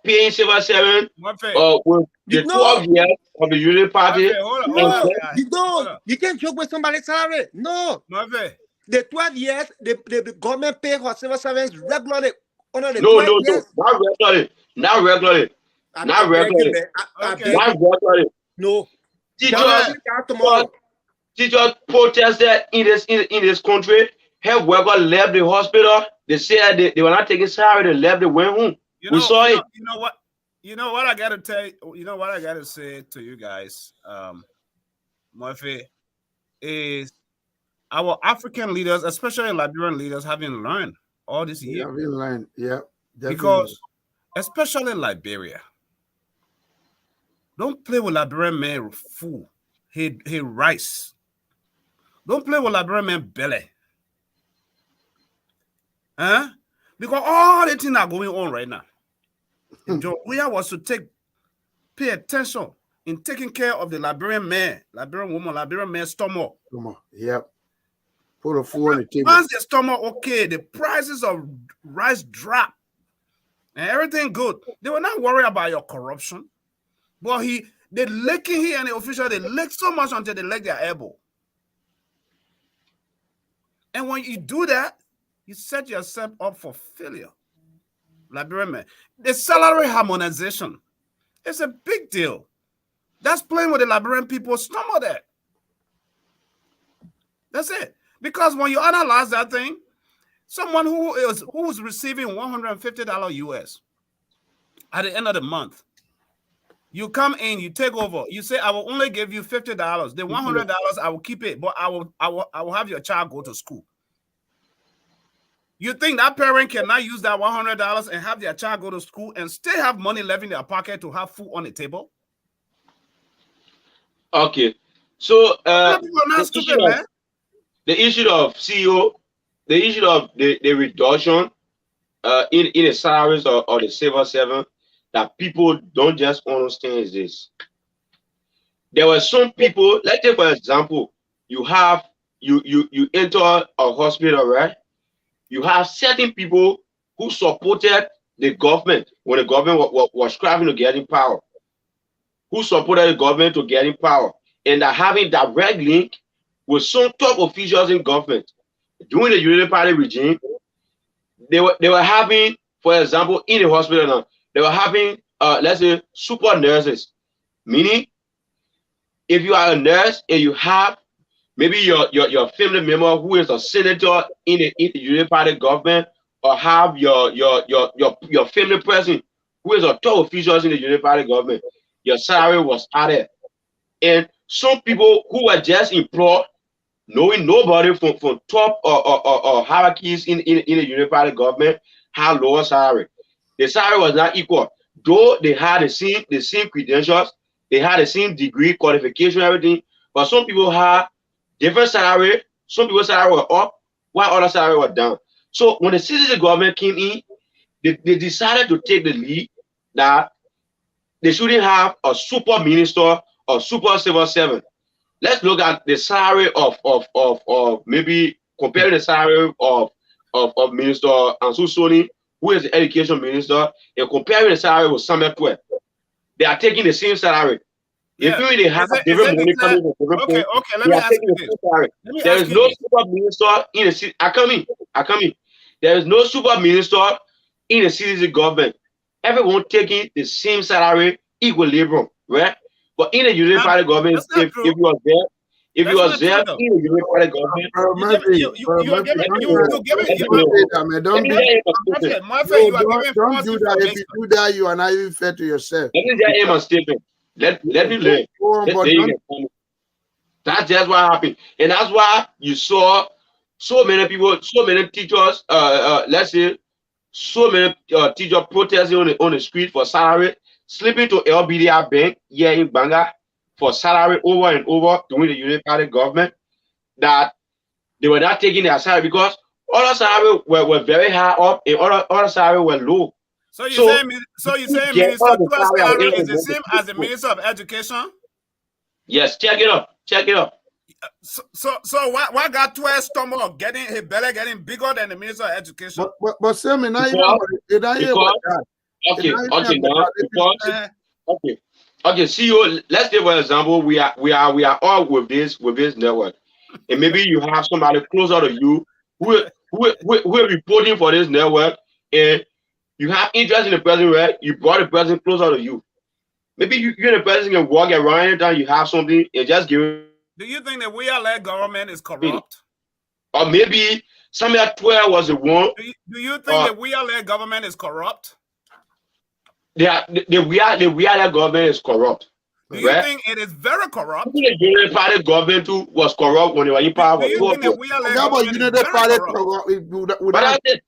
paying civil servant Murphy, with the 12 years of the Union Party. Murphy, hold on, And You hold don't. on. You can't joke with somebody's salary. No. Murphy, The 12 years, the government pay for civil servants regularly under the no, 12 years. not regularly, not regularly, I beg you, man. I okay. beg not you. regularly. No. Teachers, Tomorrow. teachers protested in this country. Health workers left the hospital. They said they were not taking salary. They left. They went home. We saw it. You know what I gotta tell you. You know what I gotta say to you guys, Murphy, is our African leaders, especially Liberian leaders, haven't learned all this year. Having learned, yeah, definitely. Because especially Liberia, don't play with Liberian man fool. He rice. Don't play with Liberian man belly. Huh? Because all the things are going on right now. If Joe was to pay attention in taking care of the Liberian man, Liberian woman, Liberian man's stomach. Yep. Put a food on the table. Once the stomach okay, the prices of rice drop and everything good. They were not worried about your corruption. But they licking here and the official, they lick so much until they lick their elbow. And when you do that, you set yourself up for failure. Liberian man. The salary harmonization is a big deal. That's playing with the Liberian people's stomach there. That's it. Because when you analyze that thing, someone who's receiving $150 US at the end of the month, you come in, you take over, you say, I will only give you $50. The $100 I will keep it, but I will have your child go to school. You think that parent cannot use that $100 and have their child go to school and still have money left in their pocket to have food on the table? Okay. So People are not stupid, man. the issue of CEO, the issue of the reduction in the salaries or the civil servant that people don't just understand is this. There were some people, let's take for example, you enter a hospital, right? You have certain people who supported the government when the government was striving to get in power, who supported the government to get in power, and are having direct link with some top officials in government. During the Unity Party regime, they were having, for example, in the hospital now, they were having let's say super nurses, meaning if you are a nurse and you have maybe your family member who is a senator in the Unity Party government, or have your family person who is a top official in the Unity Party government, your salary was added. And some people who were just employed, knowing nobody from top or hierarchies in the Unity Party government, had lower salary. The salary was not equal, though they had the same credentials, they had the same degree, qualification, everything. But some people had different salary. Some people's salary were up, while other salary were down. So when the citizen government came in, they decided to take the lead that they shouldn't have a super minister or super civil servant. Let's look at the salary of maybe comparing the salary of Minister Ansu Soni, who is the education minister, and comparing the salary with Samuel Twe. They are taking the same salary. Yeah. If they have different money coming from different okay, let me ask you this. There is no super minister in the city. I come in. There is no super minister in the citizen government. Everyone taking the same salary, equilibrium, right? But in the Unity Party government, if you are there, in the Unity Party government, don't do that. If you do that, you are not even fair to yourself. Let me just aim a statement. Let me learn. That's just what happened, and that's why you saw so many people, so many teachers. Let's say so many teachers protesting on the street for salary, sleeping to LBDR Bank here in Banga for salary over and over during the Unity Party government, that they were not taking their salary because other salary were very high up and other salary were low. So you saying Minister Tua's salary is the same as the Minister of Education? Yes, check it up. So why got Tua's stomach getting his belly getting bigger than the Minister of Education? But Sam, Okay, CEO, let's say for example, we are all with this network. And maybe you have somebody closer to you who are reporting for this network, and you have interest in the person, right? You brought the person closer to you. Maybe you and the person can walk around and you have something and just give it. Do you think that we-are-led government is corrupt? Or maybe Samuel Twe was the one. Do you think that we-are-led government is corrupt? The we-are-led government is corrupt. Do you think it is very corrupt? The Unity Party government too was corrupt when they were in power. Do you think that we-are-led government is very corrupt?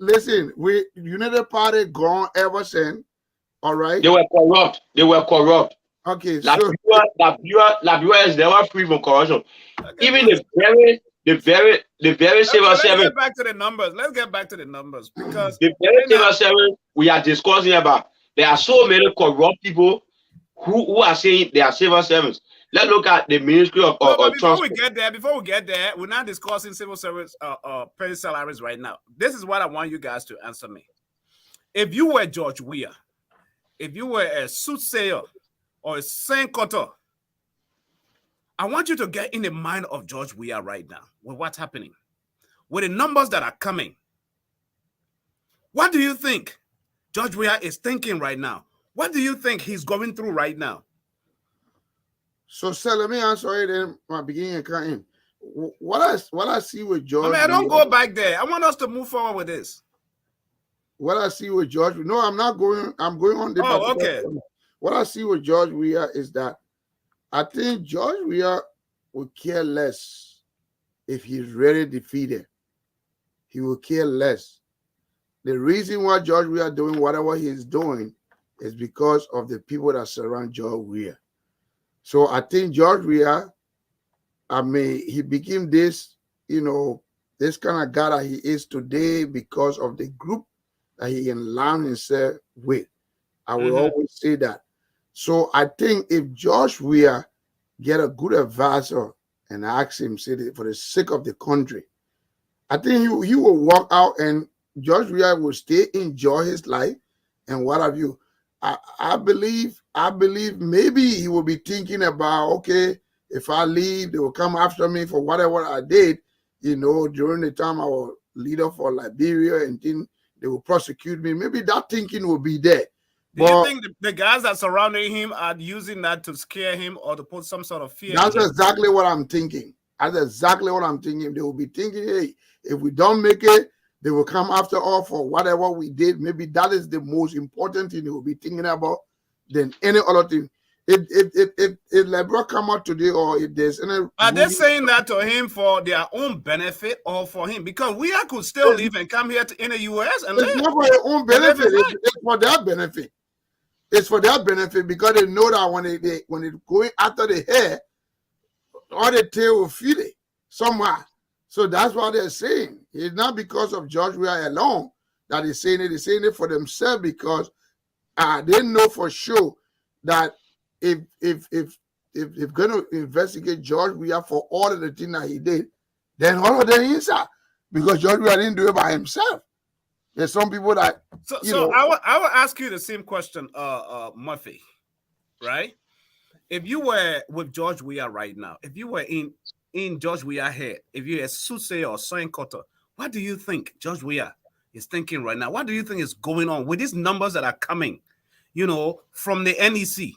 Listen, Unity Party gone ever since. All right. They were corrupt. Okay. Liberia is never free from corruption. Even the very civil servant. Let's get back to the numbers. Because the very civil servant we are discussing about. There are so many corrupt people who are saying they are civil servants. Let's look at the Ministry of Transport. Before we get there, we're not discussing civil service pay salaries right now. This is what I want you guys to answer me. If you were George Weah, if you were a soothsayer or a saint-cutter, I want you to get in the mind of George Weah right now with what's happening, with the numbers that are coming. What do you think George Weah is thinking right now? What do you think he's going through right now? So, sir, let me answer it in my beginning and cut in. What I see with George, I don't go back there. I want us to move forward with this. What I see with George, no, I'm not going. I'm going on the. Oh, okay. What I see with George Weah is that I think George Weah would care less if he's really defeated. he will care less. The reason why George Weah doing whatever he's doing is because of the people that surround George Weah. So I think George Weah, he became this, this kind of guy that he is today because of the group that he aligned himself with. I will always say that. So I think if George Weah get a good advisor and ask him, say that for the sake of the country, I think he will walk out and George Weah will stay, enjoy his life and what have you. I believe maybe he will be thinking about, okay, if I leave, they will come after me for whatever I did, during the time I was leader for Liberia, and then they will prosecute me. Maybe that thinking will be there. Do you think the guys that surrounding him are using that to scare him or to put some sort of fear? That's exactly what I'm thinking. That's exactly what I'm thinking. They will be thinking, hey, if we don't make it, they will come after us for whatever we did. Maybe that is the most important thing they will be thinking about than any other thing. If Liberia come out today, or if there's any, are they saying that to him for their own benefit or for him? Because we could still live and come here in the U.S. and live. It's not for their own benefit. It's for their benefit. It's for their benefit because they know that when they going after the hair, all the tail will feel it somewhere. So that's what they're saying. It's not because of George Weah alone that they're saying it. They're saying it for themselves because they know for sure that if going to investigate George Weah for all of the things that he did, then all of them inside, because George Weah didn't do it by himself. There's some people that I will ask you the same question, Murphy, right? If you were with George Weah right now, if you were in George Weah's head, if you're a soothsayer or sign cutter, what do you think George Weah is thinking right now? What do you think is going on with these numbers that are coming, from the NEC?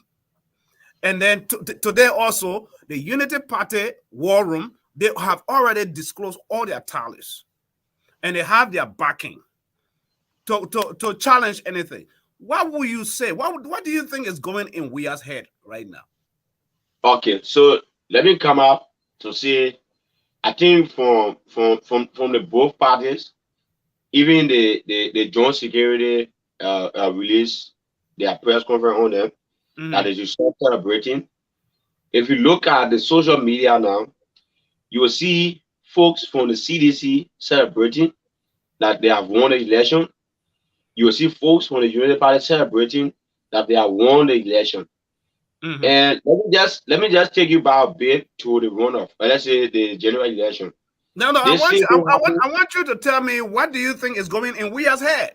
And then today also, the Unity Party War Room, they have already disclosed all their tallies. And they have their backing to challenge anything. What will you say? What do you think is going in Weah's head right now? Okay, so let me come up to say, I think from the both parties, even the joint security release their press conference on them that is just celebrating. If you look at the social media now, you will see folks from the CDC celebrating that they have won the election. You will see folks from the Unity Party celebrating that they have won the election. And let me just take you back a bit to the runoff. Let's say the general election. No, I want you to tell me, what do you think is going in Weah's head?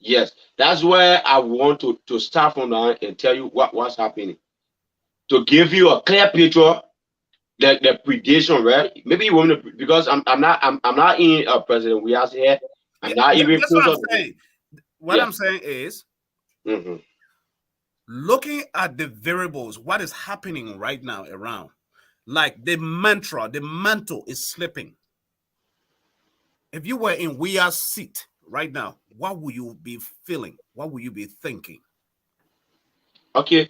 Yes, that's where I want to start from now and tell you what's happening. To give you a clear picture, the predation, right? Maybe you want to, because I'm not in President Weah's head. I'm not even. That's what I'm saying. What I'm saying is, looking at the variables, what is happening right now around, like the mantle is slipping. If you were in Weah's seat right now, what would you be feeling? What would you be thinking? Okay,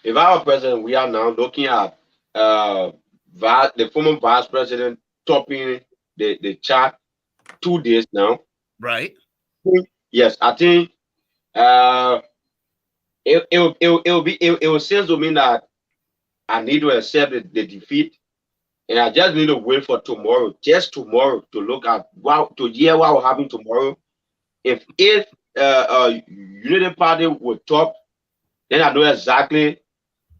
if I were President Weah now, looking at the former vice president topping the chart 2 days now. Right. Yes, I think it will seem to me that I need to accept the defeat, and I just need to wait for tomorrow, just tomorrow, to look at to hear what will happen tomorrow. If Unity Party will top, then I know exactly,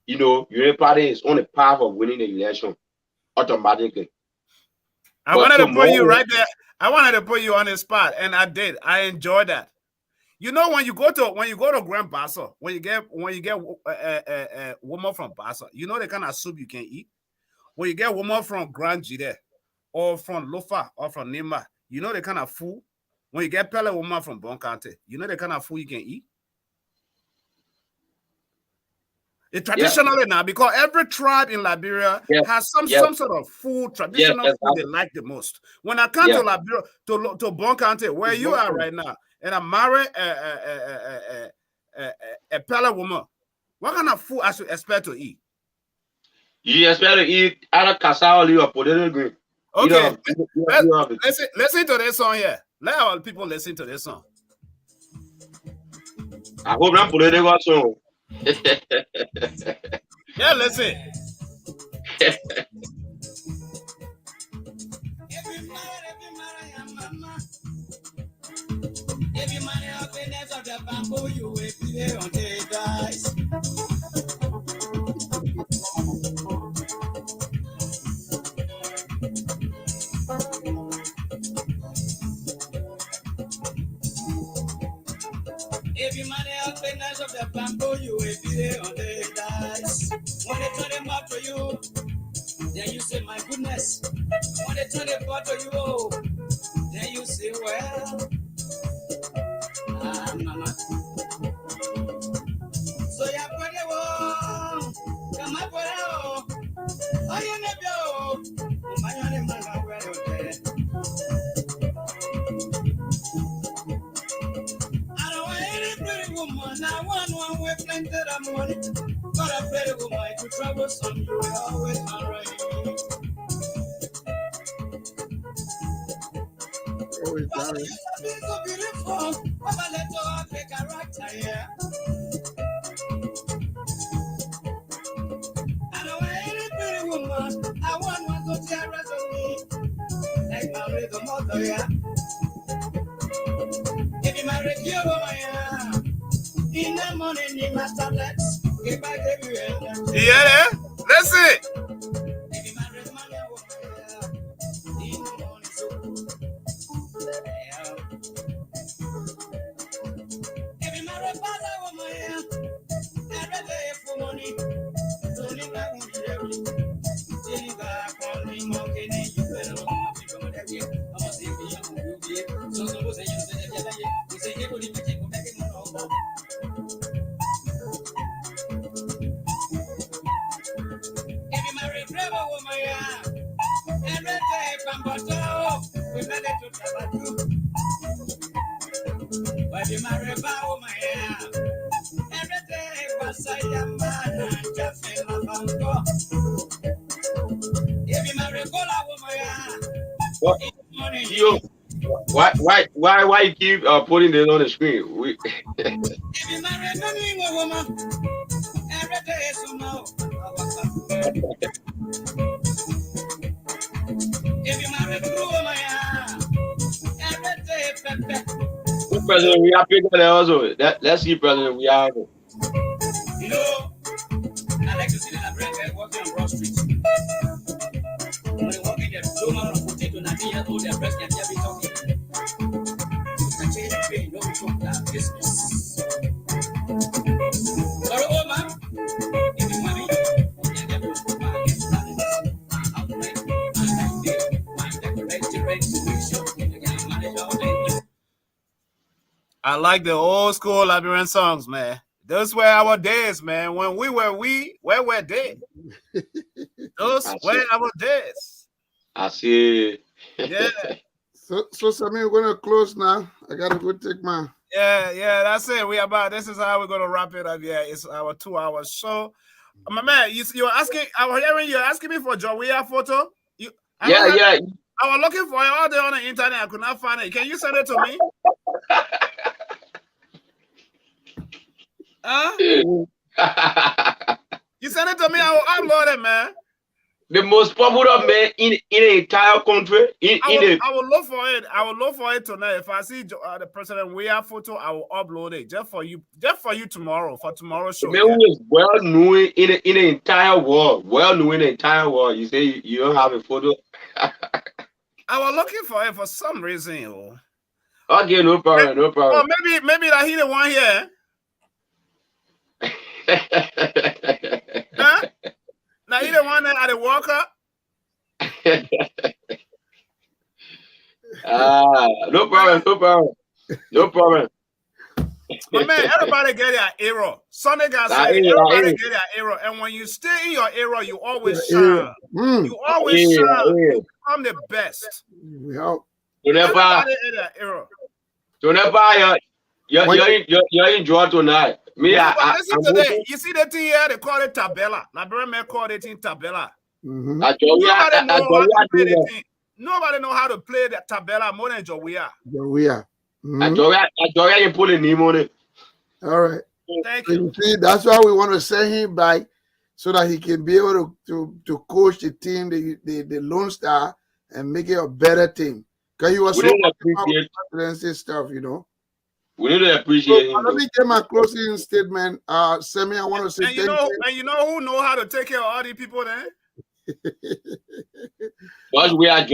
Unity Party is on the path of winning the election automatically. I wanted to put you right there. I wanted to put you on the spot, and I did. I enjoyed that. When you go to Grand Bassa, when you get a woman from Bassa, the kind of soup you can eat. When you get woman from Grand Jide or from Lofa or from Nima, the kind of food. When you get Pele woman from Bonkante, the kind of food you can eat. It's traditionally now, because every tribe in Liberia has some sort of food, traditional food they like the most. When I come to Liberia, to Bonkante, where you are right now, and I marry a Pele woman, what kind of food I should expect to eat? You expect to eat either cassava or potato green. Okay, You have it. listen to this song here. Let our people listen to this song. I hope I'm political song. Yeah, listen. Every man happiness of the bamboo you will be there on the dice. Every man happiness of the bamboo you will be there on the dice. When they turn them up to you, then you say, my goodness. When they turn them up to you, then you say, well, mama. So ya puede wo, kama puede wo, oye nebio, umayone manga puede wo. I don't want any pretty woman, I want one with plenty of money. But a pretty woman, if you trouble some, you will always alright. Always But got it. you be so beautiful, but I let you have a character, yeah. I don't want any pretty woman, I want one to take rest of me. Like my little mother, yeah. If you marry your woman, yeah. In the morning, in my tablets, if I give you a Yeah, listen. if you marry my woman, yeah. In the morning, so yeah. If you marry father woman, yeah. Every day for money, don't need that one, yeah. Take back on me, monkey, you better look at me from that year. I'm a single young movie. So suppose you say, you say, you could even take back in the home. If you marry brave woman, yeah. Every day from Boto, we let it to Tabatu. But if you marry a woman, yeah. Every day was a young man and just in my banco. If you marry a woman, yeah. What? In the morning, Yo, why you keep putting this on the screen? if you marry a woman, every day is so now. If you marry a woman, yeah. Every day, pepe. President, we are picking that also. Let's see, President, we are. You know, I like to see the bread walking on Broad Street. When they walk in there, so much of potato, and I all their breast can be talking. I change the pain, no talk that business. Sorry, old man, give me money. And then we'll go back and start this. I'll break my idea, my decorative exhibition. You can manage all day. I like the old school Liberian songs, man. Those were our days, man. When we were where were they? Those were our days. I see. Yeah. So Sammy, we're gonna close now. I gotta go take my. Yeah, that's it. This is how we're gonna wrap it up. Yeah, it's our 2 hours show. My man, you're asking. I was hearing you're asking me for Joria photo. Yeah. I was looking for it all day on the internet. I could not find it. Can you send it to me? Huh? You send it to me, I will upload it, man. The most popular man in the entire country. I will look for it. I will look for it tonight. If I see the President Weah photo, I will upload it just for you tomorrow, for tomorrow's show. The man who is well known in the entire world. Well known in the entire world. You say you don't have a photo. I was looking for it for some reason. Oh. Okay, no problem. Oh, maybe that he the one here. Huh? Now you the one that had a walker. No problem. But man, everybody get their arrow. Sunday guys say everybody get their arrow. And when you stay in your arrow, you always shine. You always shine. You become the best. Everybody in their arrow. You're enjoying tonight. Listen to that. You see that thing here? They call it tabella. Liberian men call it thing tabella. Mm-hmm. I Nobody know how to play the tabela more than Joia. Joia. Joia can put a name on it. All right. Thank So you. see, that's why we want to send him back so that he can be able to coach the team, the Lone Star, and make it a better team. Because he was We so need to appreciate presidency stuff, you know. We need to appreciate him. Let me get my closing statement. Sammy, I want to say And you know who know how to take care of all these people then? George, we are.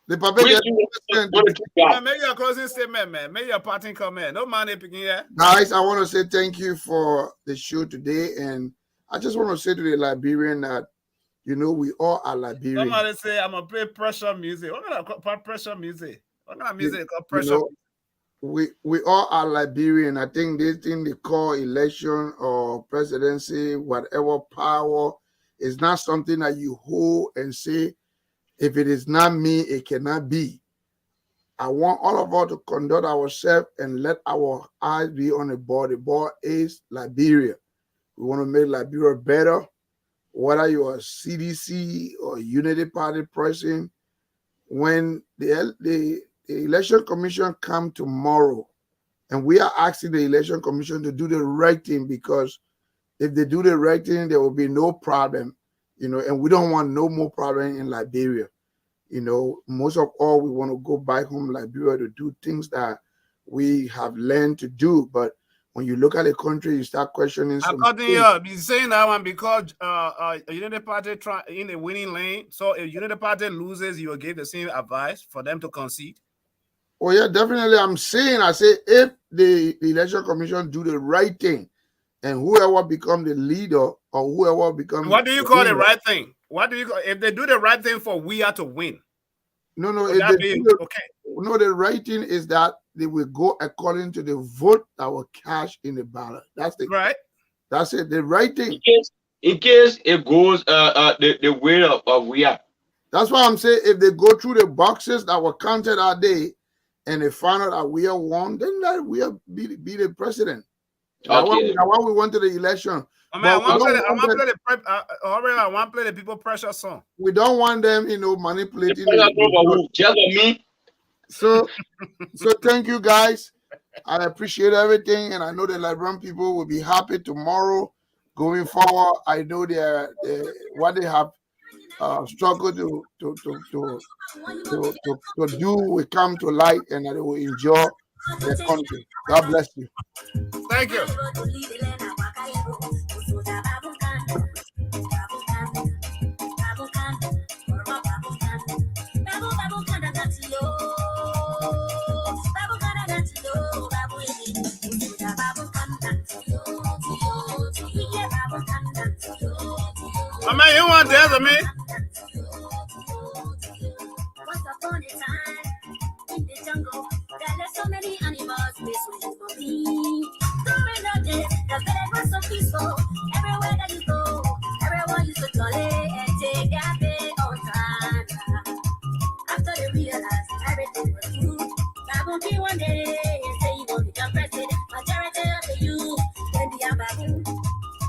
The public make your closing statement, man. Make your parting comment. No money picking here. Guys, I want to say thank you for the show today. And I just want to say to the Liberian that, you know, we all are Liberian. Somebody say, I'm going to play pressure music. What kind of pressure music? What kind of music called pressure? You know, we all are Liberian. I think this thing they call election or presidency, whatever power, is not something that you hold and say, if it is not me, it cannot be. I want all of us to conduct ourselves and let our eyes be on the ball. The ball is Liberia. We want to make Liberia better. Whether you are a CDC or Unity Party person, when the Election Commission come tomorrow, and we are asking the Election Commission to do the right thing, because if they do the right thing, there will be no problem. You know, and we don't want no more problem in Liberia. You know, most of all, we want to go back home, Liberia, to do things that we have learned to do. But when you look at the country, you start questioning. You're saying that one because a Unity Party in the winning lane. So if Unity Party loses, you will give the same advice for them to concede. Oh yeah, definitely. I say if the Election Commission do the right thing, and whoever become the leader or whoever become, what do you call the right thing? What do you call, if they do the right thing for we are to win? No, okay. No, the right thing is that they will go according to the vote that will cash in the ballot. That's the right. That's it. The right thing. In case it goes the way of we are. That's why I'm saying if they go through the boxes that were counted that day and they find out that we are won, then that we are be the president. Okay. That's why we went to the election. I mean, I want to play the people pressure song. We don't want them, you know, manipulating. Just me. So thank you guys. I appreciate everything, and I know the Liberian people will be happy tomorrow. Going forward, I know what they have struggled to do will come to light, and that they will enjoy their country. God bless you. Thank you. Mama, you want to answer me? Once upon a time, in the jungle, there were so many animals, this was for me. During the day, the village was so peaceful. Everywhere that you go, everyone used to jolly and take their day on time. After they realized everything was good, Babu came one day and said he wanted to president. Majority of the youth, when the Babu,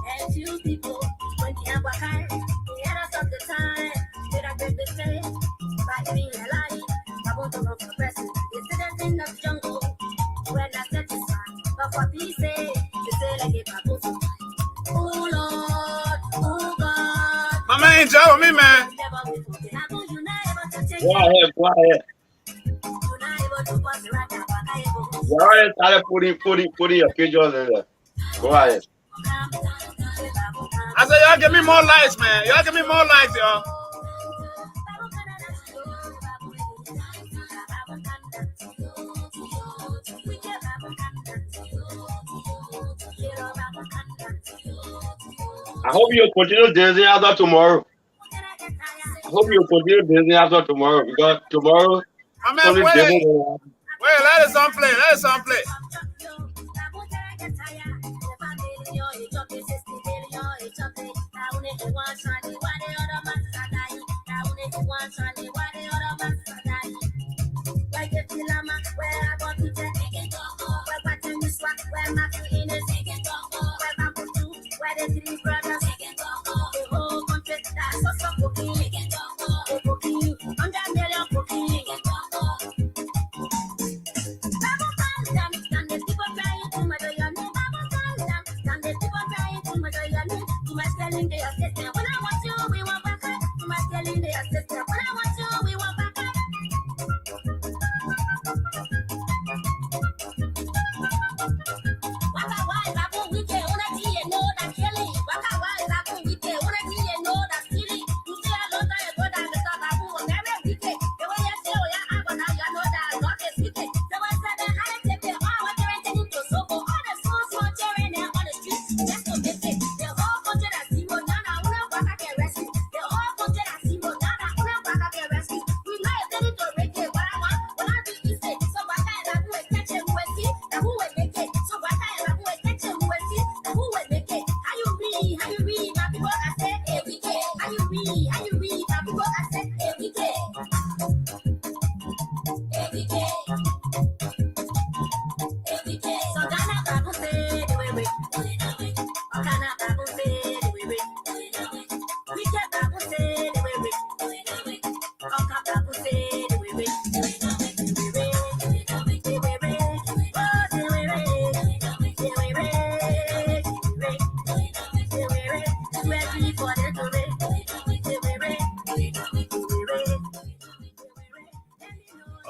and few people, when the Abakai, they had us of the time, did I break the faith by being alive? I want to run for president. It's in the jungle, when I satisfied. But what he say, they say like a Babu. Oh Lord, oh God. Mama ain't joking me, man. Go ahead. You already started putting your pictures in there. Go ahead. I said, y'all give me more likes, man. Y'all give me more likes, y'all. I hope you'll continue dancing after tomorrow. Because tomorrow. I mean, wait, let us on play.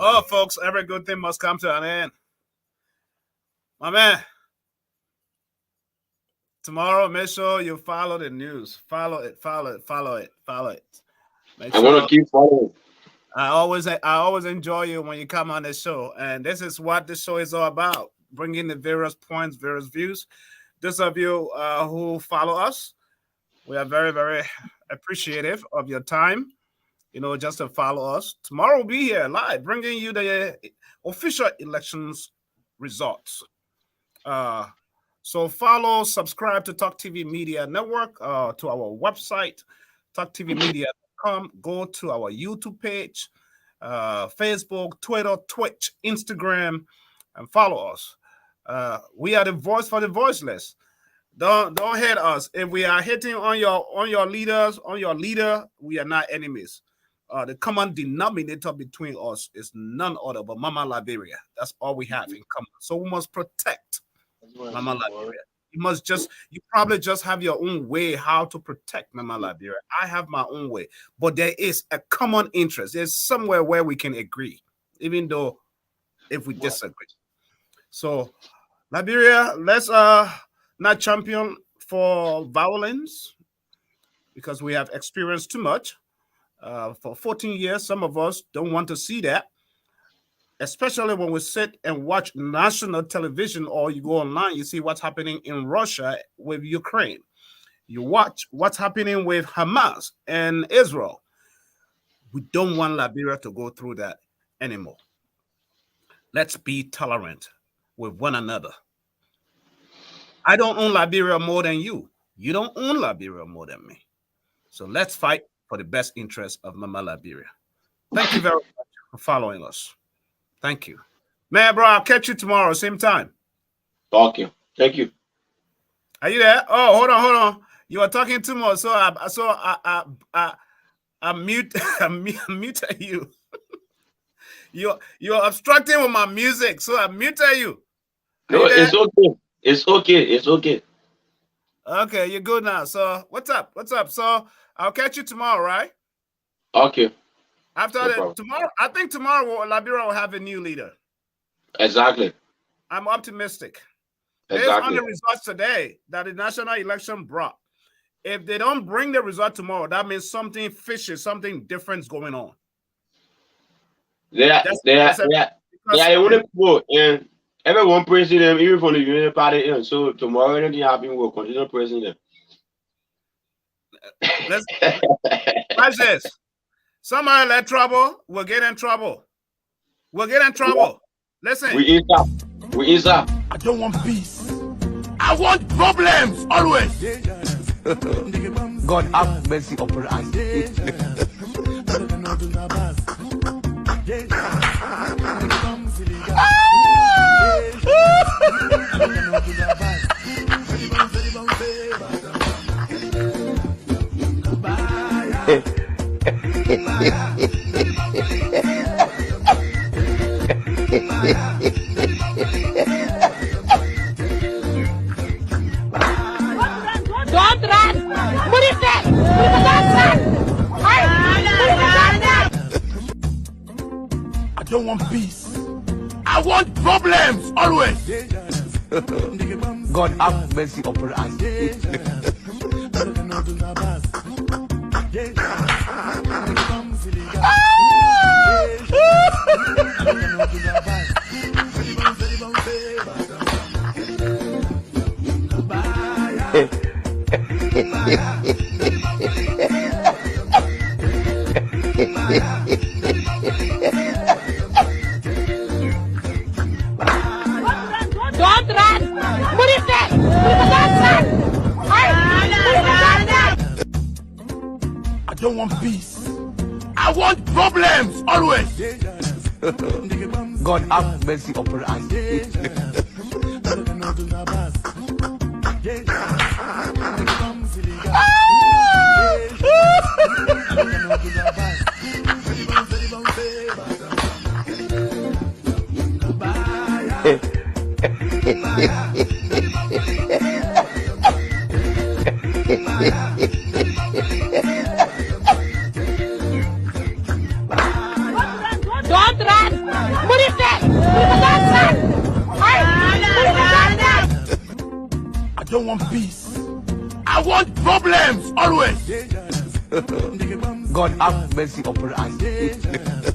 Oh, folks, every good thing must come to an end. My man, tomorrow, make sure you follow the news. Follow it. Make I'm sure. gonna keep following. I always enjoy you when you come on the show, and this is what the show is all about: bringing the various points, various views. Those of you who follow us, we are very, very appreciative of your time. Just to follow us. Tomorrow we'll be here live, bringing you the official elections results. So follow, subscribe to Talk TV Media Network, to our website, talktvmedia.com. Go to our YouTube page, Facebook, Twitter, Twitch, Instagram, and follow us. We are the voice for the voiceless. Don't hate us. If we are hitting on your leader, we are not enemies. The common denominator between us is none other but Mama Liberia. That's all we have in common. So we must protect Mama Liberia. You probably just have your own way how to protect Mama Liberia. I have my own way, but there is a common interest. There's somewhere where we can agree, even though if we disagree. So Liberia, let's not champion for violence because we have experienced too much. For 14 years, some of us don't want to see that, especially when we sit and watch national television or you go online, you see what's happening in Russia with Ukraine. You watch what's happening with Hamas and Israel. We don't want Liberia to go through that anymore. Let's be tolerant with one another. I don't own Liberia more than you. You don't own Liberia more than me. So let's fight for the best interest of Mama Liberia. Thank you very much for following us. Thank you. Man, bro, I'll catch you tomorrow, same time. Okay. Thank you. Are you there? Oh, hold on. You are talking too much, so I mute you. You're obstructing with my music, so I mute you. No, it's okay. It's okay. Okay, you're good now. So what's up? So I'll catch you tomorrow, right? Okay. Tomorrow, I think tomorrow Liberia will have a new leader. Exactly. I'm optimistic. Exactly. Based on the results today that the national election brought, if they don't bring the result tomorrow, that means something fishy, something different is going on. They are only people, and everyone praising them, even from the Union Party. And so tomorrow, anything happen, we'll continue praising them. Watch this. Somebody let trouble, we'll get in trouble. Listen. We ease up. I don't want peace. I want problems always. God have mercy upon us. Don't run! Put it there! Don't run! I don't want peace. I want problems always. God have mercy upon us. Don't run! Put it there! Don't run! I don't want peace. I want problems always. God have mercy upon us. Don't run! don't want peace. I want problems always. God have mercy upon us.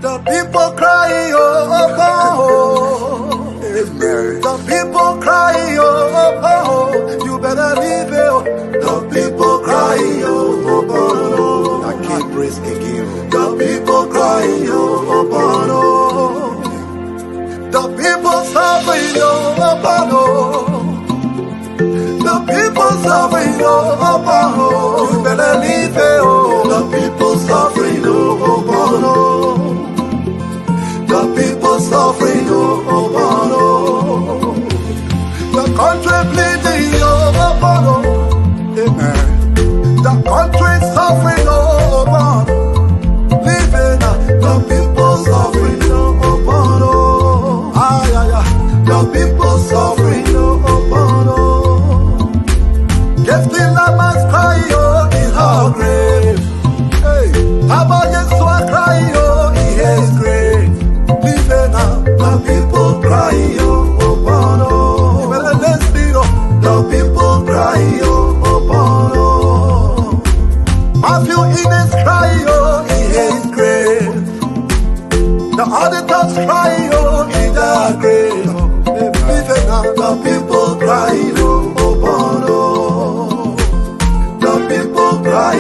The people crying, oh, oh, oh. The people crying, oh, oh, oh. You better leave it, oh. The people crying, oh, oh, oh. I can't praise again. The people crying, oh, oh, oh. The people suffering, oh, oh, oh. The people suffering, oh, oh, oh. You better leave it, oh. The people suffering, oh, oh, oh. The people suffering, oh, oh, oh. The country bleeding, oh, oh, oh. Amen. The country suffering, oh, oh, oh. Living, the people suffering, oh, oh, oh. Ay, ay, ay. The people suffering, oh, oh, oh. Yes, the lamb crying, oh, in her grave. Hey, Abba, yes, so I cry, oh, in his grave. The people cry, oh, oh, oh. The people cry, oh, oh, oh. Matthew Innes cry, oh, in his grave. The auditors cry, oh, in their grave. The people cry, oh, oh, oh. The people cry,